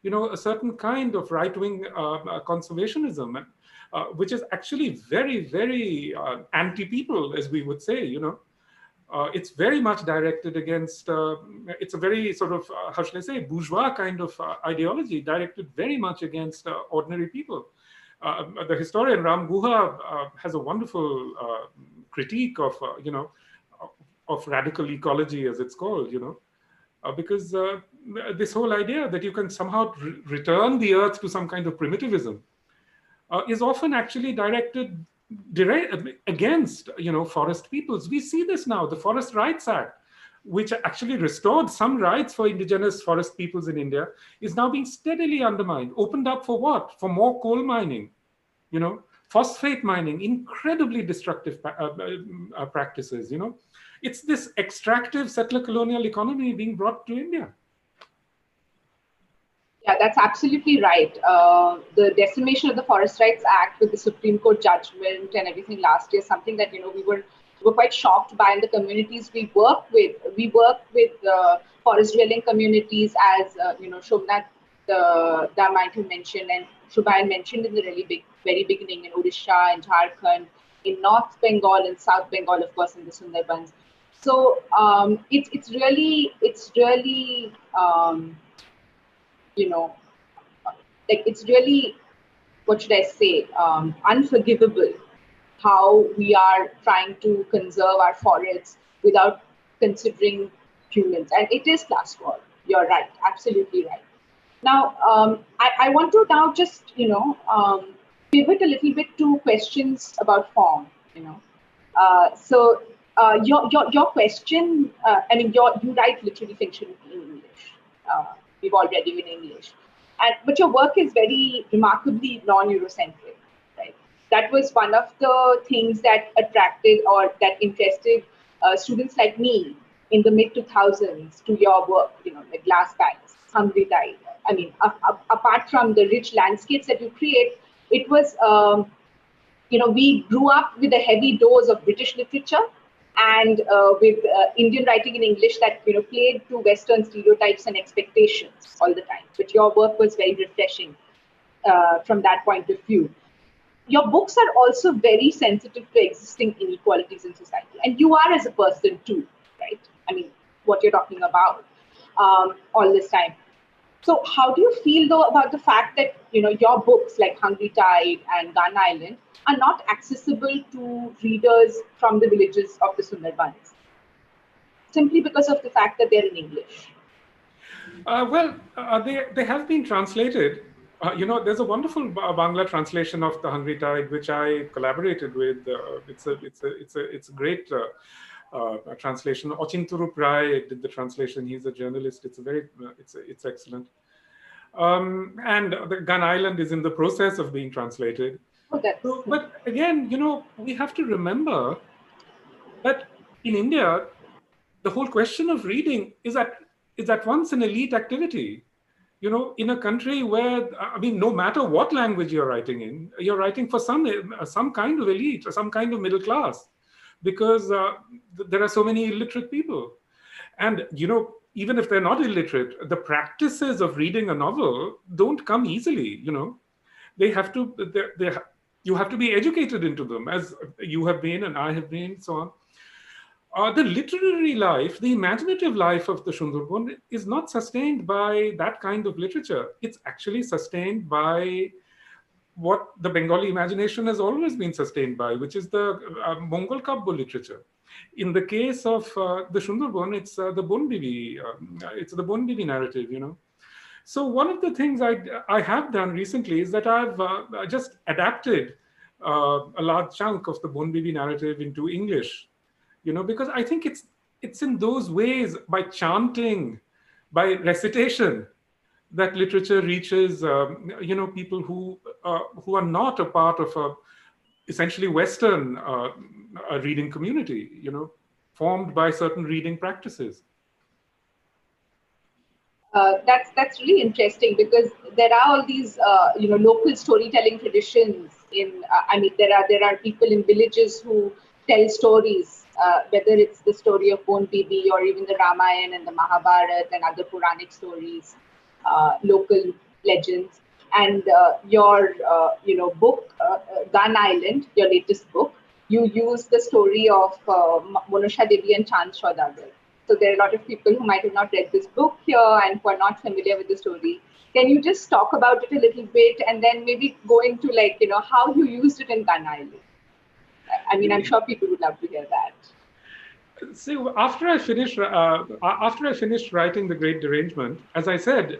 a certain kind of right-wing conservationism, which is actually very, very anti-people, as we would say, it's very much directed against, it's a very sort of, how should I say, bourgeois kind of ideology, directed very much against ordinary people. The historian Ram Guha has a wonderful critique of, of radical ecology, as it's called, because this whole idea that you can somehow return the earth to some kind of primitivism is often actually directed against, forest peoples. We see this now, the Forest Rights Act, which actually restored some rights for indigenous forest peoples in India, is now being steadily undermined. Opened up for what? For more coal mining, phosphate mining, incredibly destructive practices, It's this extractive settler colonial economy being brought to India. Yeah, that's absolutely right. The decimation of the Forest Rights Act with the Supreme Court judgment and everything last year, something that we were quite shocked by in the communities we work with. We work with forest dwelling communities, as Shobnath Damaithu mentioned, and Shubhayan mentioned in the very beginning, in Odisha, in Jharkhand, in North Bengal, and South Bengal, of course, in the Sundarbans. So it's really like it's really, what should I say, unforgivable how we are trying to conserve our forests without considering humans. And it is class war. You're right, absolutely right. Now, I want to now just, pivot a little bit to questions about form, So your question, you write literary fiction in English. We've all read you in English. But your work is very remarkably non-Eurocentric, right? That was one of the things that attracted or that interested students like me in the mid-2000s to your work, like Glass Bags, Hungry Tide. Apart from the rich landscapes that you create, it was, we grew up with a heavy dose of British literature and with Indian writing in English that played to Western stereotypes and expectations all the time. But your work was very refreshing from that point of view. Your books are also very sensitive to existing inequalities in society, and you are as a person too, right? What you're talking about all this time. So how do you feel though about the fact that your books like Hungry Tide and Gun Island are not accessible to readers from the villages of the Sundarbans, simply because of the fact that they're in English? They have been translated. There's a wonderful Bangla translation of The Hungry Tide, which I collaborated with. It's a great translation. Ochinturu Rai did the translation. He's a journalist. It's excellent. And the Gun Island is in the process of being translated. Okay. But again, we have to remember that in India, the whole question of reading is at once an elite activity. In a country where, no matter what language you're writing in, you're writing for some kind of elite or some kind of middle class, because there are so many illiterate people. And, even if they're not illiterate, the practices of reading a novel don't come easily, They have to, you have to be educated into them, as you have been and I have been, so on. The literary life, the imaginative life of the Sundarban is not sustained by that kind of literature. It's actually sustained by what the Bengali imagination has always been sustained by, which is the Mongol Kabya literature. In the case of the Sundarban, it's the Bonbibi narrative, So one of the things I have done recently is that I've just adapted a large chunk of the Bonbibi narrative into English, because I think it's in those ways, by chanting, by recitation, that literature reaches, people who are not a part of a essentially Western reading community, formed by certain reading practices. That's really interesting, because there are all these local storytelling traditions. There are people in villages who tell stories whether it's the story of Bon Bibi or even the Ramayana and the Mahabharata and other Puranic stories, local legends, and your book, Gun Island, your latest book, you use the story of Monusha Devi and Chand Saudagar. So there are a lot of people who might have not read this book here and who are not familiar with the story. Can you just talk about it a little bit and then maybe go into how you used it in Gun Island? I mean, I'm sure people would love to hear that. So after I finished writing The Great Derangement, as I said,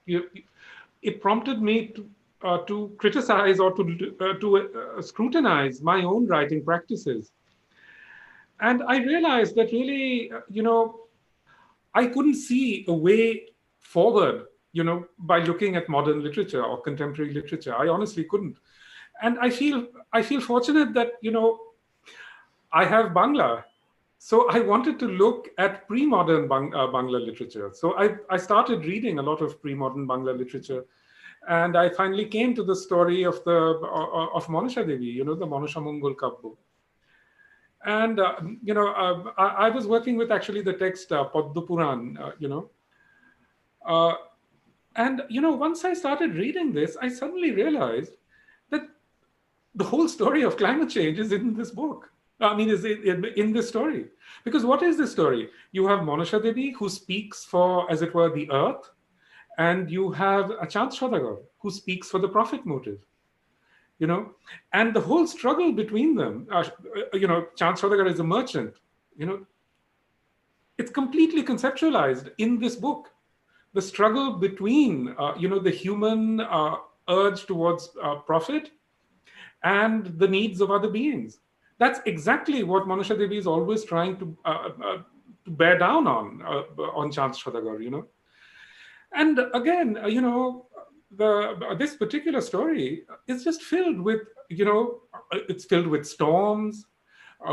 it prompted me to criticize or to scrutinize my own writing practices. And I realized that really, I couldn't see a way forward, by looking at modern literature or contemporary literature. I honestly couldn't. And I feel fortunate that, I have Bangla. So I wanted to look at pre-modern Bangla literature. So I started reading a lot of pre-modern Bangla literature. And I finally came to the story of Monusha Devi, the Monusha Mongol Kabbu. And, I was working with actually the text Padma Puran, and, once I started reading this, I suddenly realized that the whole story of climate change is in this book. I mean, is in this story. Because what is this story? You have Monusha Devi, who speaks for, as it were, the earth, and you have a Chand Saudagar, who speaks for the profit motive. And the whole struggle between them, Chand Saudagar is a merchant, it's completely conceptualized in this book. The struggle between, the human urge towards profit and the needs of other beings. That's exactly what Monusha Devi is always trying to bear down on Chand Saudagar, And again, this particular story is just filled with, it's filled with storms,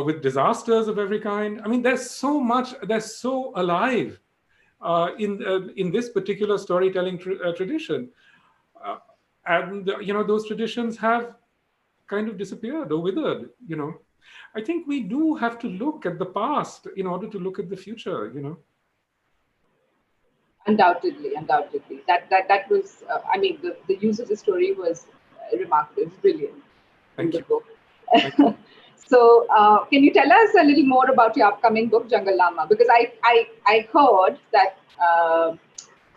with disasters of every kind. I mean, there's so much, they're so alive in this particular storytelling tradition. And, those traditions have kind of disappeared or withered, I think we do have to look at the past in order to look at the future, Undoubtedly. That was, I mean, the use of the story was remarkable, it was brilliant in the book. So, can you tell us a little more about your upcoming book, Jungle Lama? Because I heard that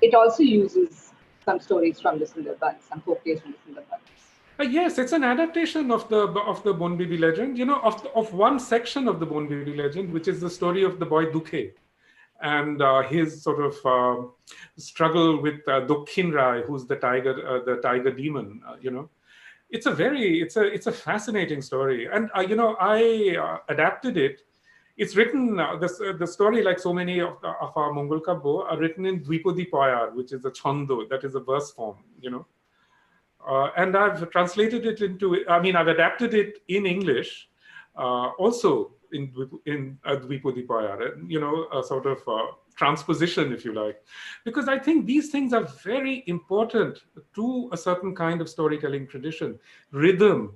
it also uses some stories from the Sundarbans, some folk tales from the Sundarbans. Yes, it's an adaptation of the Bon Bibi legend, of one section of the Bon Bibi legend, which is the story of the boy Dukhe and his sort of struggle with Dukkhin Rai, who's the tiger demon. It's a fascinating story, and I adapted it. It's written the story, like so many of our Mongol Kabbo, are written in Dvipadi Payar, which is a chando, that is a verse form. And I've translated it into, I've adapted it in English, also in Dvipadi Payar, a sort of transposition, if you like. Because I think these things are very important to a certain kind of storytelling tradition. Rhythm,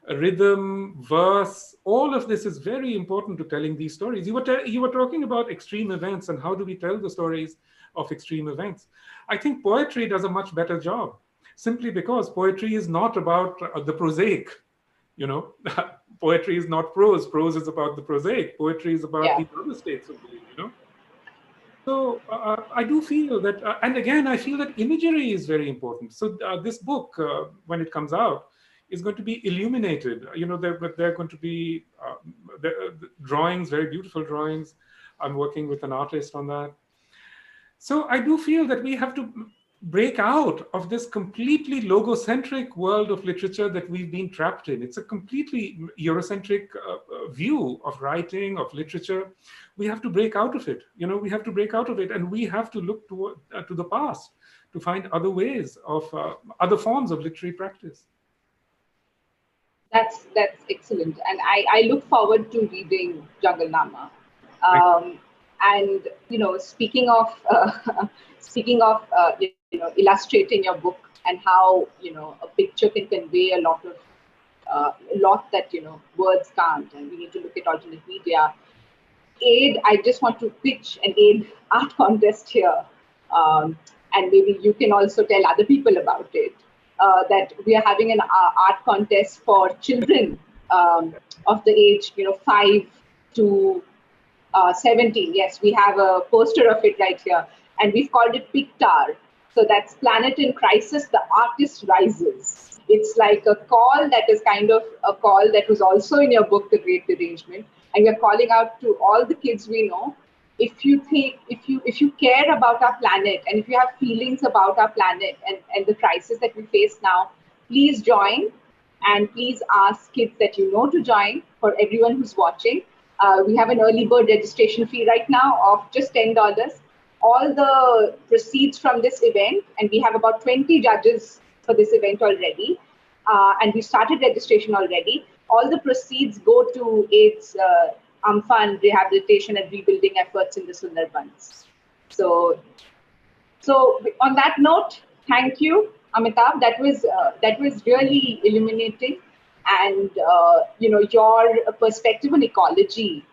rhythm, verse, all of this is very important to telling these stories. You were talking about extreme events and how do we tell the stories of extreme events. I think poetry does a much better job, simply because poetry is not about the prosaic, poetry is not prose. Prose is about the prosaic. Poetry is about the other states of being, So I do feel that, and again, I feel that imagery is very important. So this book, when it comes out, is going to be illuminated. There are going to be drawings, very beautiful drawings. I'm working with an artist on that. So I do feel that we have to break out of this completely logocentric world of literature that we've been trapped in. It's a completely Eurocentric view of writing, of literature. We have to break out of it. We have to break out of it, and we have to look to the past to find other ways of other forms of literary practice. That's excellent, and I look forward to reading Jungle Lama. And speaking of illustrating your book and how a picture can convey a lot of a lot that, words can't, and we need to look at alternate media. Aid, I just want to pitch an Aid art contest here. And maybe you can also tell other people about it, that we are having an art contest for children of the age, 5 to 17. Yes, we have a poster of it right here. And we've called it Pictar. So that's Planet in Crisis, the Artist Rises. It's like a call that is kind of a call that was also in your book, The Great Derangement. And we're calling out to all the kids we know, if you care about our planet, and if you have feelings about our planet and the crisis that we face now, please join, and please ask kids that you know to join. For everyone who's watching, we have an early bird registration fee right now of just $10. All the proceeds from this event, and we have about 20 judges for this event already, and we started registration already. All the proceeds go to AIDS, Amphan rehabilitation and rebuilding efforts in the Sundarbans. So on that note, thank you, Amitav. That was really illuminating, and your perspective on ecology.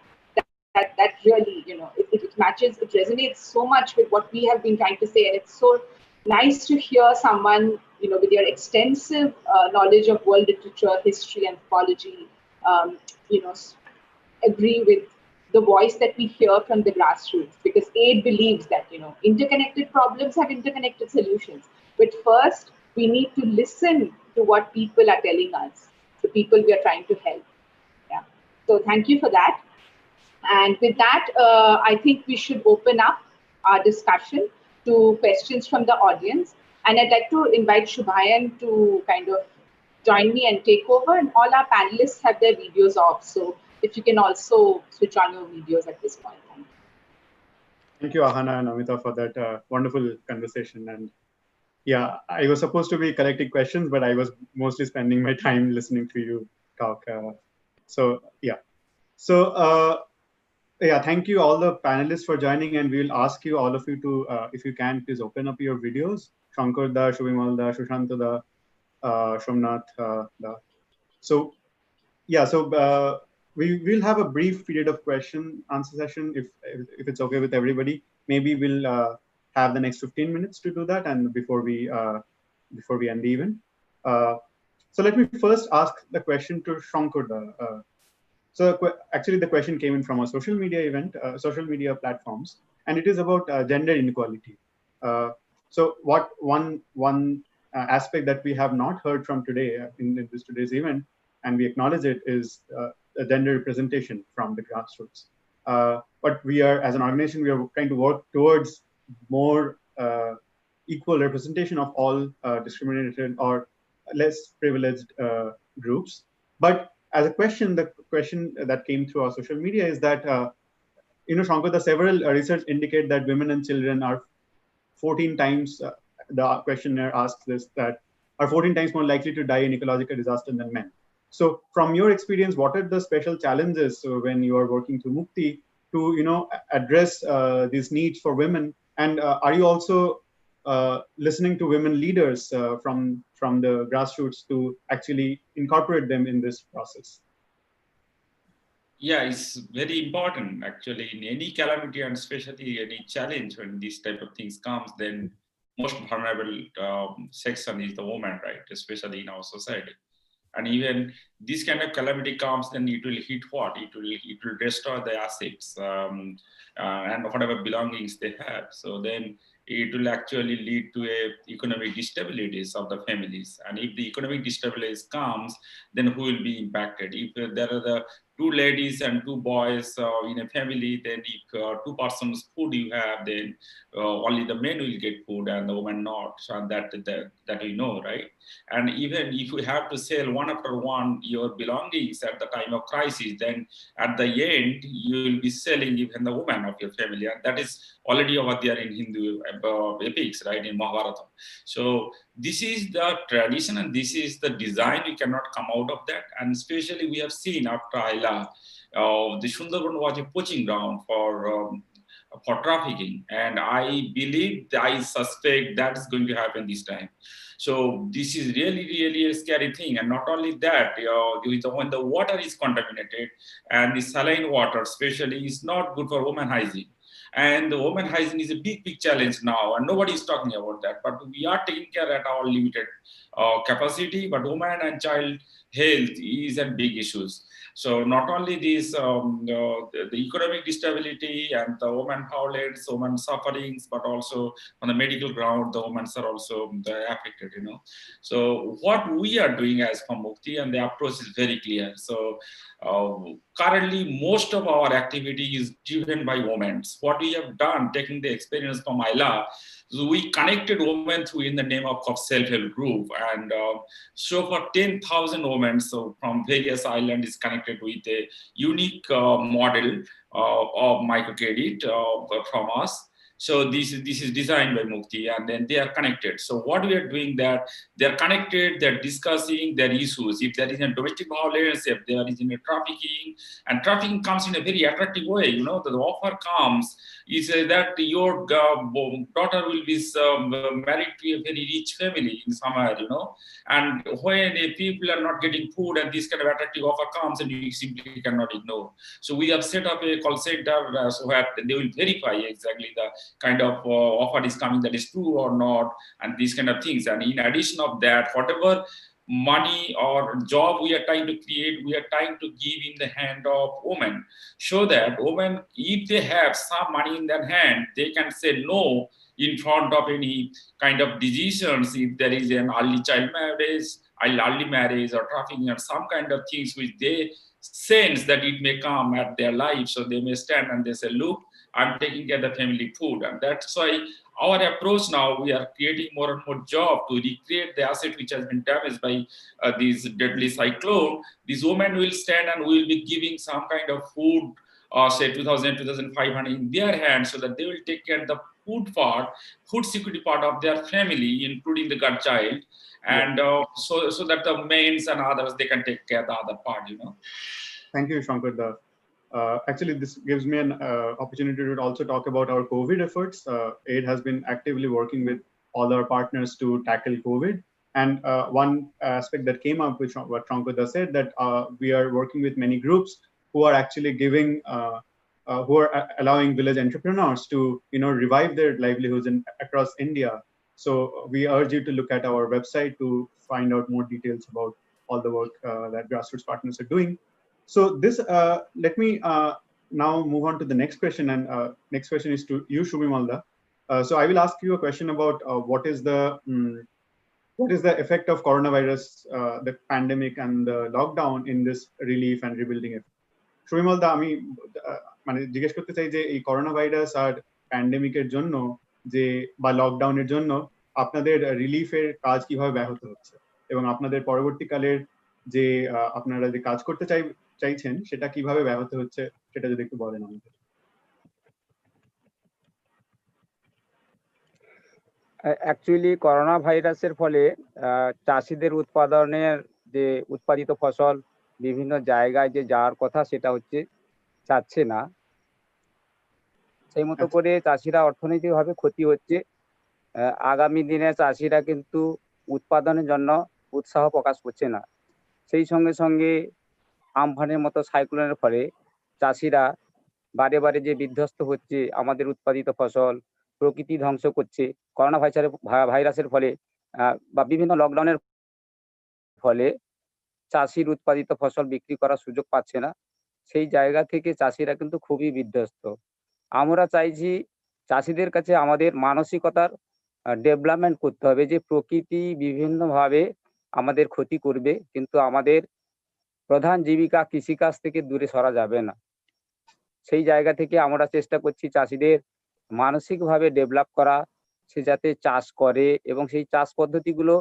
That really, it matches, it resonates so much with what we have been trying to say, and it's so nice to hear someone, with your extensive knowledge of world literature, history, anthropology, agree with the voice that we hear from the grassroots, because Aid believes that, interconnected problems have interconnected solutions. But first, we need to listen to what people are telling us, the people we are trying to help. Yeah. So thank you for that. And with that, I think we should open up our discussion to questions from the audience. And I'd like to invite Shubhayan to kind of join me and take over. And all our panelists have their videos off. So if you can also switch on your videos at this point. Thank you. Thank you, Ahana and Amita, for that wonderful conversation. And yeah, I was supposed to be collecting questions, but I was mostly spending my time listening to you talk. Thank you all the panelists for joining, and we'll ask you, all of you, to, if you can, please open up your videos. Shankar da, Shubimal da, Shushanta da, Shomnath da. So we will have a brief period of question answer session if it's okay with everybody. Maybe we'll have the next 15 minutes to do that, and before we end the event. So let me first ask the question to Shankar da. So actually, the question came in from a social media event, social media platforms, and it is about gender inequality. So what one aspect that we have not heard from today in this today's event, and we acknowledge it, is gender representation from the grassroots. But we are, as an organization, we are trying to work towards more equal representation of all discriminated or less privileged groups. But as a question, the question that came through our social media is that, Shankar, the several research indicate that women and children are 14 times, the questionnaire asks this, that are 14 times more likely to die in ecological disaster than men. So from your experience, what are the special challenges when you are working through Mukti to, address these needs for women? And are you also listening to women leaders from the grassroots to actually incorporate them in this process? Yeah, it's very important actually in any calamity, and especially any challenge when these type of things comes, then most vulnerable section is the woman, right? Especially in our society. And even this kind of calamity comes, then it will hit what? It will destroy the assets and whatever belongings they have. So then it will actually lead to economic instabilities of the families. And if the economic instability comes, then who will be impacted? If there are the two ladies and two boys in a family, then if two persons food you have, then only the men will get food and the woman not. So that we know, right? And even if you have to sell one after one your belongings at the time of crisis, then at the end you will be selling even the woman of your family, and that is already over there in Hindu epics, right, in Mahabharata. So this is the tradition and this is the design. We cannot come out of that. And especially we have seen after Aila, the Sundarban was a poaching ground for trafficking, and I suspect that is going to happen this time. So this is really a scary thing. And not only that, when the water is contaminated, and the saline water especially is not good for women hygiene. And the women hygiene is a big challenge now, and nobody is talking about that. But we are taking care at our limited capacity, but women and child health is a big issues. So not only this, the economic instability and the women violence, women sufferings, but also on the medical ground, the women are also affected, you know. So what we are doing as from Mukti, and the approach is very clear. So currently, most of our activity is driven by women. What we have done, taking the experience from ILA, so we connected women through in the name of self-help group, and so for 10,000 women, so from various islands, is connected with a unique model of microcredit from us. So this is designed by Mukti, and then they are connected. So what we are doing, that they are connected, they're discussing their issues. If there is a domestic violence, if there is a trafficking, and trafficking comes in a very attractive way. You know, the offer comes is that your daughter will be married to a very rich family in somewhere, you know. And when people are not getting food and this kind of attractive offer comes, and you simply cannot ignore. So we have set up a call center so that they will verify exactly the kind of offer is coming, that is true or not, and these kind of things. And in addition of that, whatever money or job we are trying to create, we are trying to give in the hand of women, so that women, if they have some money in their hand, they can say no in front of any kind of decisions. If there is an early child marriage, early marriage, or trafficking, or some kind of things which they sense that it may come at their life, so they may stand and they say, look, I'm taking care of the family food. And that's why our approach now, we are creating more and more job to recreate the asset which has been damaged by this deadly cyclone. These women will stand and we will be giving some kind of food, say 2,000, 2,500 in their hands, so that they will take care of the food part, food security part of their family, including the godchild. And so that the mains and others, they can take care of the other part, you know. Thank you, Shankar. Actually, this gives me an opportunity to also talk about our COVID efforts. AID has been actively working with all our partners to tackle COVID. And one aspect that came up, which what Shankar said, that we are working with many groups who are actually giving, who are allowing village entrepreneurs to, revive their livelihoods across India. So we urge you to look at our website to find out more details about all the work that grassroots partners are doing. So this, let me now move on to the next question. And next question is to you, Shubhimalda. So I will ask you a question about what is the effect of coronavirus, the pandemic and the lockdown in this relief and rebuilding effort. Shubhimalda, আমি মানে জিজ্ঞেস করতে চাই যে এই corona virus আর প্যান্ডেমিকের জন্য যে বা লকডাউনের জন্য আপনাদের রিলিফের কাজ কিভাবে ব্যাহত হচ্ছে এবং আপনাদের পরবর্তীকালের যে আপনারা যে কাজ করতে চাইছেন সেটা কিভাবে ব্যাহত হচ্ছে সেটা যদি একটু বলেন আমাদের। অ্যাকচুয়ালি করোনা ভাইরাসের ফলে চাষিদের উৎপাদনের যে উৎপাদিত ফসল বিভিন্ন জায়গায় যে যাওয়ার কথা সেটা হচ্ছে যাচ্ছে না, সেই মতো করে চাষিরা অর্থনৈতিকভাবে ক্ষতি হচ্ছে। আগামী দিনে চাষিরা কিন্তু উৎপাদনের জন্য উৎসাহ প্রকাশ করছে না। সেই সঙ্গে সঙ্গে আমফানের মতো সাইক্লোনের ফলে চাষিরা বারে বারে যে বিধ্বস্ত হচ্ছে, আমাদের উৎপাদিত ফসল প্রকৃতি ধ্বংস করছে। করোনা ভাইরাসের ফলে বা বিভিন্ন লকডাউনের ফলে চাষির উৎপাদিত ফসল বিক্রি করার সুযোগ পাচ্ছে না। সেই জায়গা থেকে চাষিরা কিন্তু খুবই বিধ্বস্ত। আমরা চাইছি চাষিদের কাছে আমাদের মানসিকতার ডেভেলপমেন্ট করতে হবে, যে প্রকৃতি বিভিন্নভাবে আমাদের ক্ষতি করবে, কিন্তু আমাদের প্রধান জীবিকা কৃষিকাজ থেকে দূরে সরা যাবে না। সেই জায়গা থেকে আমরা চেষ্টা করছি চাষিদের মানসিকভাবে ডেভেলপ করা, সে যাতে চাষ করে এবং সেই চাষ পদ্ধতিগুলো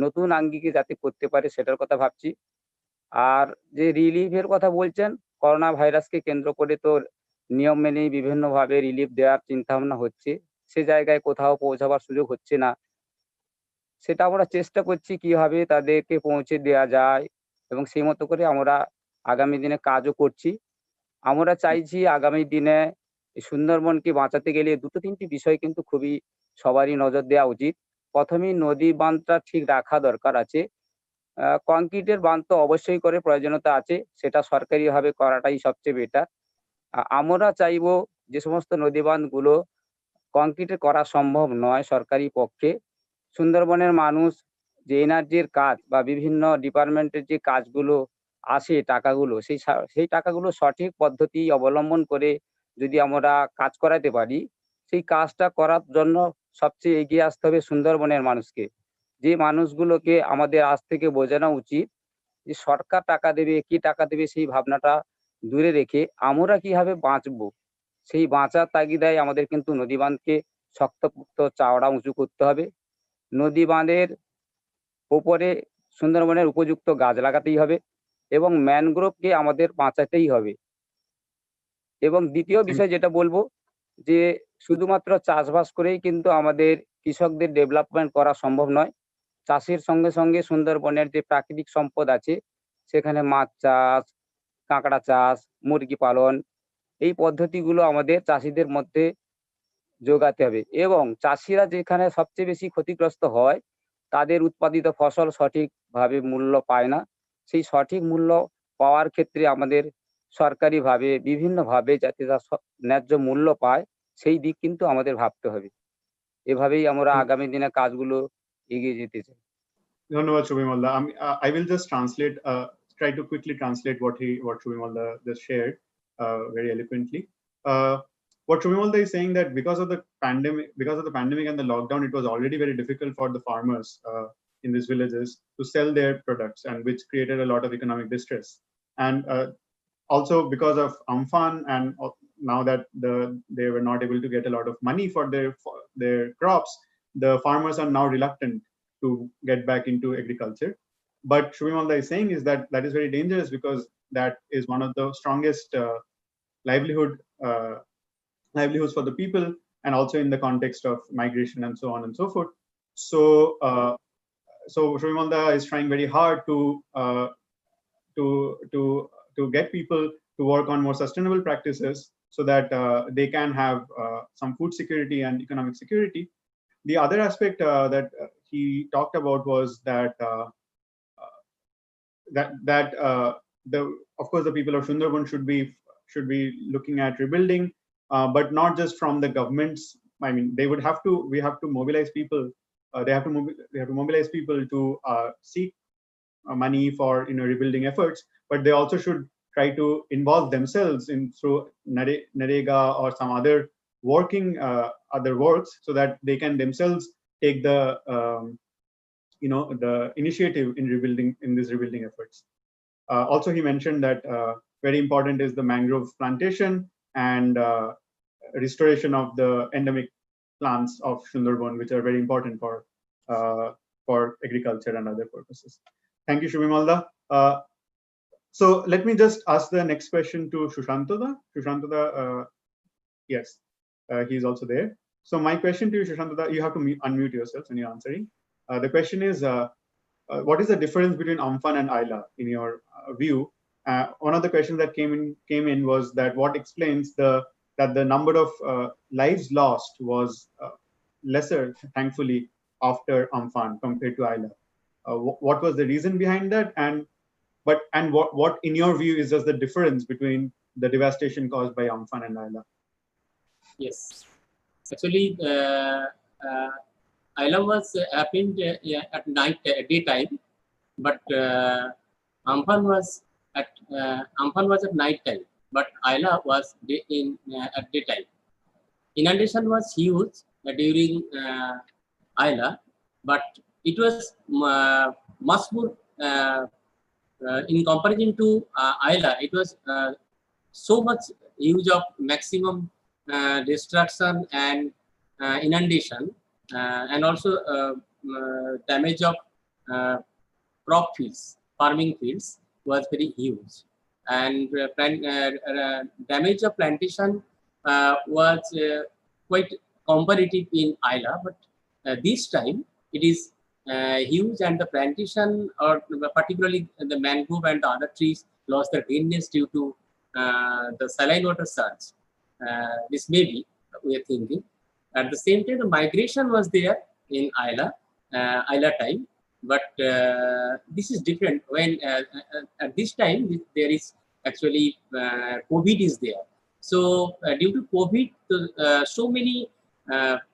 নতুন আঙ্গিকে যাতে করতে পারে সেটার কথা ভাবছি। আর যে রিলিফের কথা বলছেন, করোনা ভাইরাসকে কেন্দ্র করে তো নিয়ম মেনেই বিভিন্নভাবে রিলিফ দেওয়ার চিন্তা ভাবনা হচ্ছে, সে জায়গায় কোথাও পৌঁছাবার সুযোগ হচ্ছে না। সেটা আমরা চেষ্টা করছি কিভাবে তাদেরকে পৌঁছে দেওয়া যায় এবং সেই মতো করে আমরা আগামী দিনে কাজও করছি। আমরা চাইছি আগামী দিনে সুন্দরবনকে বাঁচাতে গেলে দুটো তিনটি বিষয় কিন্তু খুবই সবারই নজর দেওয়া উচিত। প্রথমেই নদী বাঁধটা ঠিক রাখা দরকার আছে। কংক্রিটের বাঁধ তো অবশ্যই করে প্রয়োজনীয়তা আছে, সেটা সরকারিভাবে করাটাই সবচেয়ে বেটার। আমরা চাইবো যে সমস্ত নদী বাঁধগুলো কংক্রিটে করা সম্ভব নয় সরকারি পক্ষে, সুন্দরবনের মানুষ যে এনার্জির কাজ বা বিভিন্ন ডিপার্টমেন্টের যে কাজগুলো আসে টাকাগুলো, সেই টাকাগুলো সঠিক পদ্ধতি অবলম্বন করে যদি আমরা কাজ করাতে পারি, সেই কাজটা করার জন্য সবচেয়ে এগিয়ে আসতে হবে সুন্দরবনের মানুষকে। যে মানুষগুলোকে আমাদের আজ থেকে বোঝানো উচিত যে সরকার টাকা দেবে কি টাকা দেবে সেই ভাবনাটা দূরে রেখে আমরা কিভাবে বাঁচবো, সেই বাঁচার তাগিদায় আমাদের কিন্তু নদী বাঁধকে শক্তপোক্ত চওড়া উঁচু করতে হবে। নদী বাঁধের ওপরে সুন্দরবনের উপযুক্ত গাছ লাগাতেই হবে এবং ম্যানগ্রোভকে আমাদের বাঁচাতেই হবে। এবং দ্বিতীয় বিষয় যেটা বলবো যে শুধুমাত্র চাষবাস করেই কিন্তু আমাদের কৃষকদের ডেভেলপমেন্ট করা সম্ভব নয়। চাষের সঙ্গে সঙ্গে সুন্দরবনের যে প্রাকৃতিক সম্পদ আছে সেখানে মাছ চাষ, কাঁকড়া চাষ, মুরগি পালন, এই পদ্ধতিগুলো আমাদের চাষিদের মধ্যে যোগাতে হবে। এবং চাষিরা যেখানে সবচেয়ে বেশি ক্ষতিগ্রস্ত হয়, তাদের উৎপাদিত ফসল সঠিকভাবে মূল্য পায় না। সেই সঠিক মূল্য পাওয়ার ক্ষেত্রে আমাদের সরকারিভাবে বিভিন্নভাবে যাতে তার ন্যায্য মূল্য পায় সেই দিক কিন্তু আমাদের ভাবতে হবে। এভাবেই আমরা আগামী দিনে কাজগুলো এগিয়ে যেতে চাই। ধন্যবাদ Shubhimalda. I will just translate, try to quickly translate what Shubhimalda just shared very eloquently. What Shubhimalda is saying that because of the pandemic and the lockdown, it was already very difficult for the farmers in these villages to sell their products, and which created a lot of economic distress. And also because of Amphan, and now that they were not able to get a lot of money for their crops, the farmers are now reluctant to get back into agriculture. But Shubhimalda is saying is that is very dangerous, because that is one of the strongest livelihoods for the people, and also in the context of migration and so on and so forth. So Shubhimalda is trying very hard to get people to work on more sustainable practices so that they can have some food security and economic security. The other aspect that he talked about was that of course the people of Sundarban should be looking at rebuilding, but not just from the governments. I mean, we have to mobilize people. They have to mobilize people to seek money for rebuilding efforts, but they also should try to involve themselves through Narega or some other other works, so that they can themselves take the initiative in these rebuilding efforts. Also, he mentioned that very important is the mangrove plantation and restoration of the endemic plants of Sundarban, which are very important for agriculture and other purposes. Thank you, Shubhimalda. So let me just ask the next question to Shushantoda. Shushantoda, yes, he's also there. So my question to you, Shushantoda, you have to unmute yourself when you're answering. The question is, what is the difference between Amphan and Ayla in your view? One of the questions that came in was that what explains that the number of lives lost was lesser, thankfully, after Amphan compared to Ayla. What was the reason behind that? And what in your view is just the difference between the devastation caused by Amphan and Ayla? Yes, actually, Ayla was happened at night, daytime, but Amphan was at night time, but Ayla was at daytime. Inundation was huge during Ayla, but it was much more in comparison to Ayla. It was so much huge of maximum destruction and inundation, and also damage of crop fields, farming fields was very huge, and damage of plantation was quite comparative in Ayla, but this time it is huge, and the plantation, or particularly the mangrove and the other trees, lost their greenness due to the saline water surge. This may be, we are thinking. At the same time, the migration was there in Ayla, Ayla time. But this is different when at this time there is actually COVID is there. So due to COVID, so many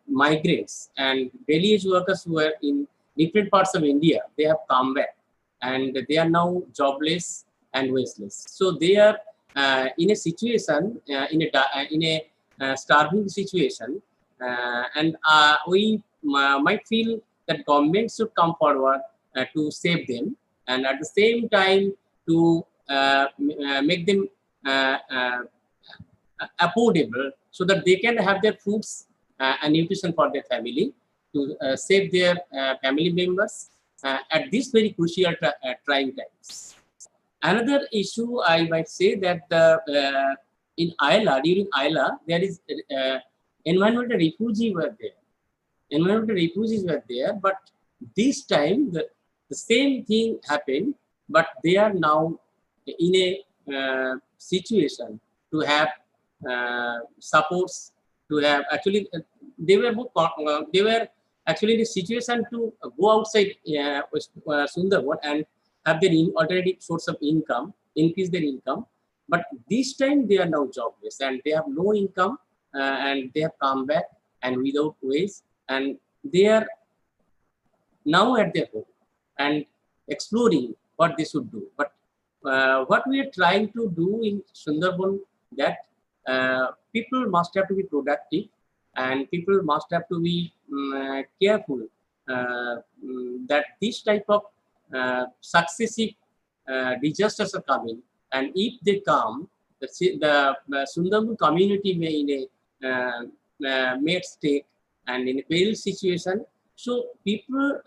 migrants and daily age workers who are in different parts of India, they have come back and they are now jobless and wageless. So they are in a situation, in a starving situation, and we might feel that government should come forward to save them, and at the same time to make them affordable so that they can have their foods and nutrition for their family, to save their family members at this very crucial trying times. Another issue I might say that in Ayla, during Ayla, there is environmental refugees were there. Environmental refugees were there, but this time the same thing happened, but they are now in a situation to have supports, to have actually they were actually in a situation to go outside Sundarban and have their alternative source of income, increase their income. But this time they are now jobless and they have no income, and they have come back and without ways, and they are now at their home and exploring what they should do. But what we are trying to do in Sundarban, that people must have to be productive and people must have to be careful that this type of successive disasters are coming, and if they come, the Sundarban community may in a made stake and in a perilous situation. So people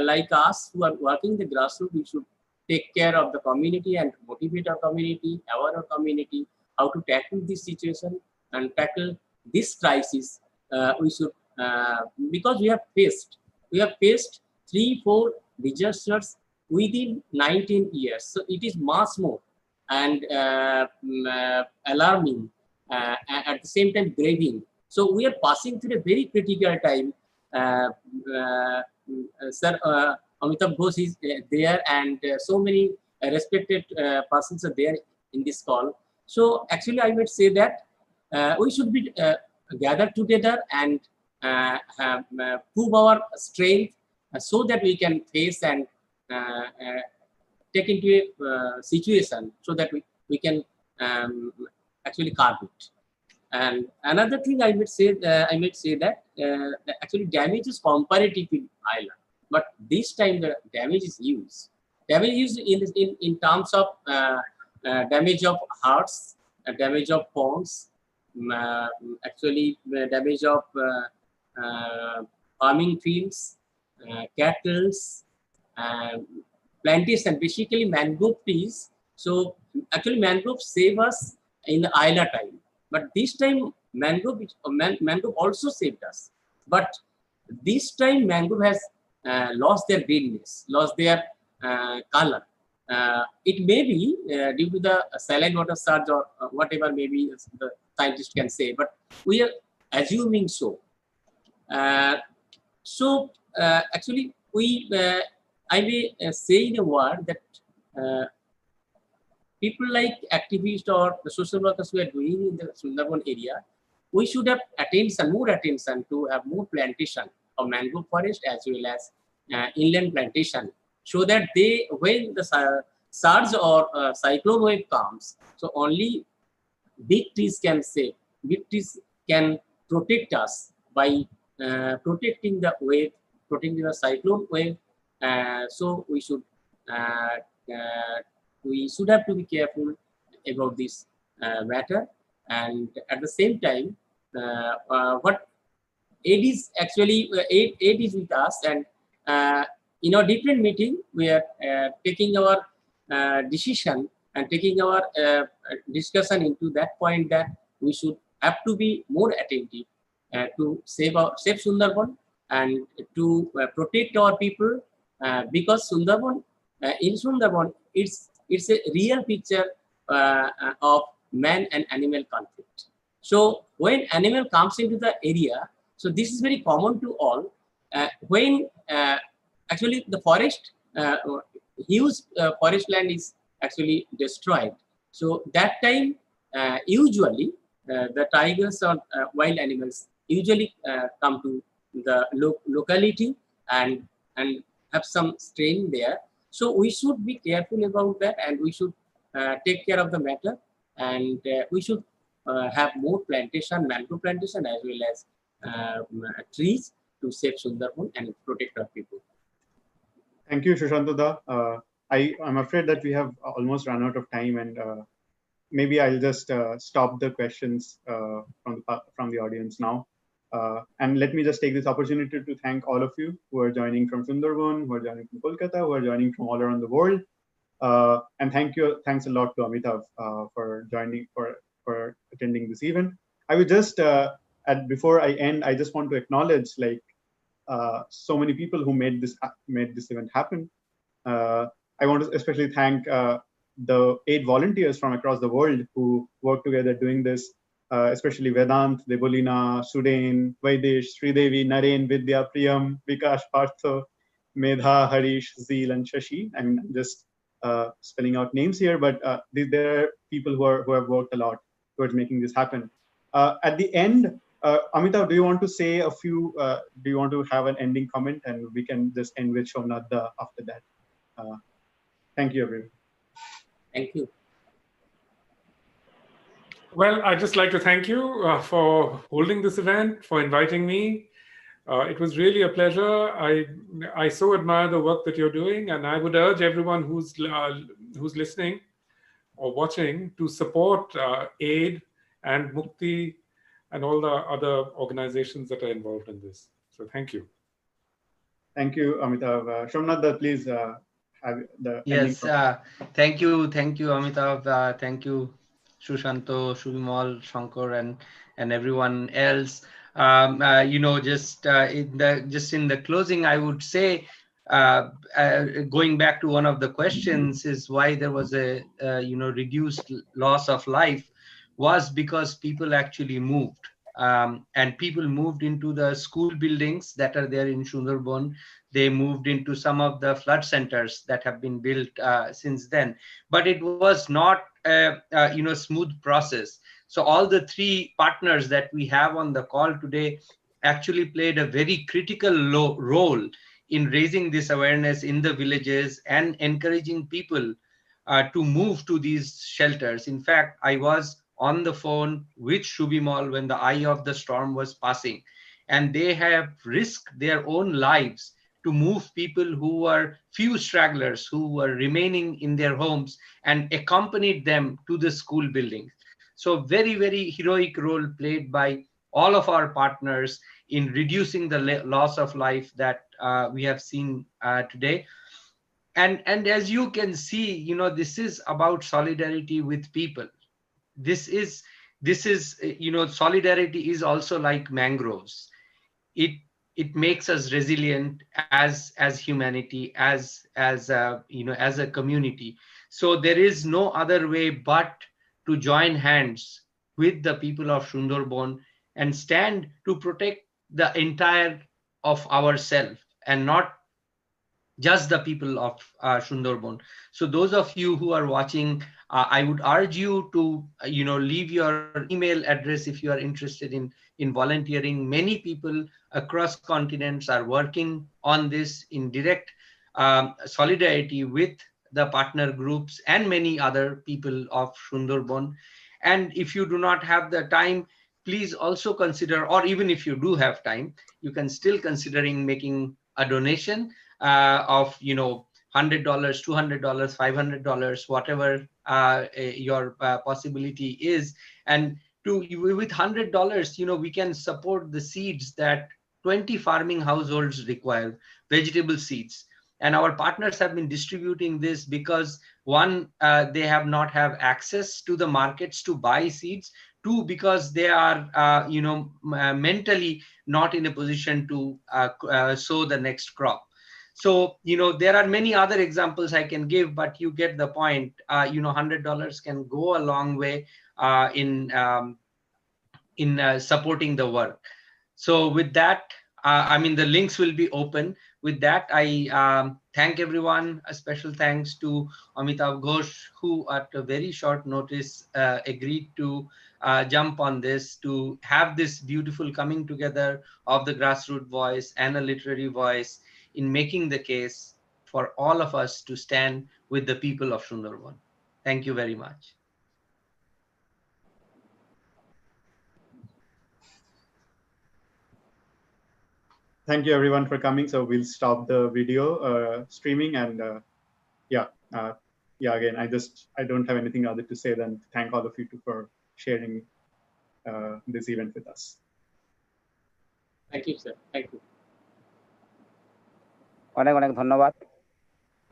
like us who are working the grassroots, we should take care of the community and motivate our community, our community, how to tackle this situation and tackle this crisis. We should, because we have faced 3-4 disasters within 19 years. So it is much more and alarming, at the same time grieving. So we are passing through a very critical time. Sir Amitav Ghosh is there, and so many respected persons are there in this call. So actually I would say that we should be gathered together and prove our strength so that we can face and take into a situation so that we can actually carve it. And another thing I would say that actually damage is comparative in Ireland, but this time the damage is huge. Damage is in terms of damage of hearts, damage of ponds, actually damage of farming fields, cattle, plantation, basically mangrove trees. So actually mangroves save us in the Ayla time. But this time mangrove also saved us. But this time mangrove has lost their greenness, lost their color. It may be due to the saline water surge or whatever maybe the scientist can say, but we are assuming so. Actually I may say in a word that people like activists or the social workers who are doing in the Sundarban area, we should have more attention to have more plantation of mangrove forest as well as inland plantation, so that when the surge or cyclone wave comes, so only big trees can save, big trees can protect us by protecting the wave, protecting the cyclone wave. So we should have to be careful about this matter. And at the same time, what aid is actually aid is with us, and in our different meeting we are taking our decision and taking our discussion into that point that we should have to be more attentive to save Sundarban and to protect our people, because Sundarban in Sundarban it's a real picture of man and animal conflict. So when animal comes into the area, so this is very common to all. when actually the forest, huge forest land is actually destroyed. So that time, usually the tigers or wild animals usually come to the locality and have some strain there. So we should be careful about that, and we should take care of the matter, and we should have more plantation, mangrove plantation, as well as trees to save Sundarban and protect our people. Thank you, Shushantada. I'm afraid that we have almost run out of time, and maybe I'll just stop the questions from the audience now. And let me just take this opportunity to thank all of you who are joining from Sundarban, who are joining from Kolkata, who are joining from all around the world. And thanks a lot to Amitav for joining, for attending this event. I would just, before I end, I just want to acknowledge so many people who made this event happen. I want to especially thank the 8 volunteers from across the world who work together doing this, especially Vedant, Debolina, Sudain, Vaidesh, Sridevi, Naren, Vidya, Priyam, Vikash, Partho, Medha, Harish, Zeel, and Shashi. I'm just spelling out names here, but there are people who have worked a lot towards making this happen. At the end, Amitav, do you want to say a few, do you want to have an ending comment, and we can just end with Shomnada after that? Thank you, everyone. Thank you. Well, I'd just like to thank you for holding this event, for inviting me. It was really a pleasure. I so admire the work that you're doing, and I would urge everyone who's listening or watching to support AID and Mukti and all the other organizations that are involved in this. So thank you. Thank you, Amitav. Shomnada, please have the yes. Thank you, Amitav. Thank you, Shushanto, Shubimal, Shankar, and everyone else. Just in the closing, I would say, going back to one of the questions, is why there was a reduced loss of life was because people actually moved. And people moved into the school buildings that are there in Sundarban. They moved into some of the flood centers that have been built since then. But it was not a smooth process. So all the 3 partners that we have on the call today actually played a very critical role in raising this awareness in the villages and encouraging people to move to these shelters. In fact, I was on the phone with Shubimal when the eye of the storm was passing, and they have risked their own lives to move people who were few stragglers who were remaining in their homes and accompanied them to the school buildings. So very, very heroic role played by all of our partners in reducing the loss of life that we have seen today. And as you can see, this is about solidarity with people. This is solidarity is also like mangroves. It makes us resilient as humanity, as a community. So there is no other way but to join hands with the people of Sundarban and stand to protect the entire of ourselves and not just the people of Sundarban. So those of you who are watching, I would urge you to leave your email address if you are interested in volunteering. Many people across continents are working on this in direct solidarity with the partner groups and many other people of Sundarban. And if you do not have the time, please also consider, or even if you do have time, you can still considering making a donation of $100, $200, $500, whatever your possibility is. And with $100, we can support the seeds that 20 farming households require, vegetable seeds. And our partners have been distributing this because, one, they have not have access to the markets to buy seeds. 2, because they are, mentally not in a position to sow the next crop. So, there are many other examples I can give, but you get the point. $100 can go a long way in supporting the work. So with that, I mean, the links will be open. With that, I thank everyone. A special thanks to Amitav Ghosh, who at a very short notice agreed to jump on this, to have this beautiful coming together of the grassroots voice and a literary voice in making the case for all of us to stand with the people of Sundarban. Thank you very much. Thank you everyone for coming. So we'll stop the video streaming, and yeah, again, I don't have anything other to say than thank all of you for sharing this event with us. Thank you, sir. Thank you. অনেক অনেক ধন্যবাদ।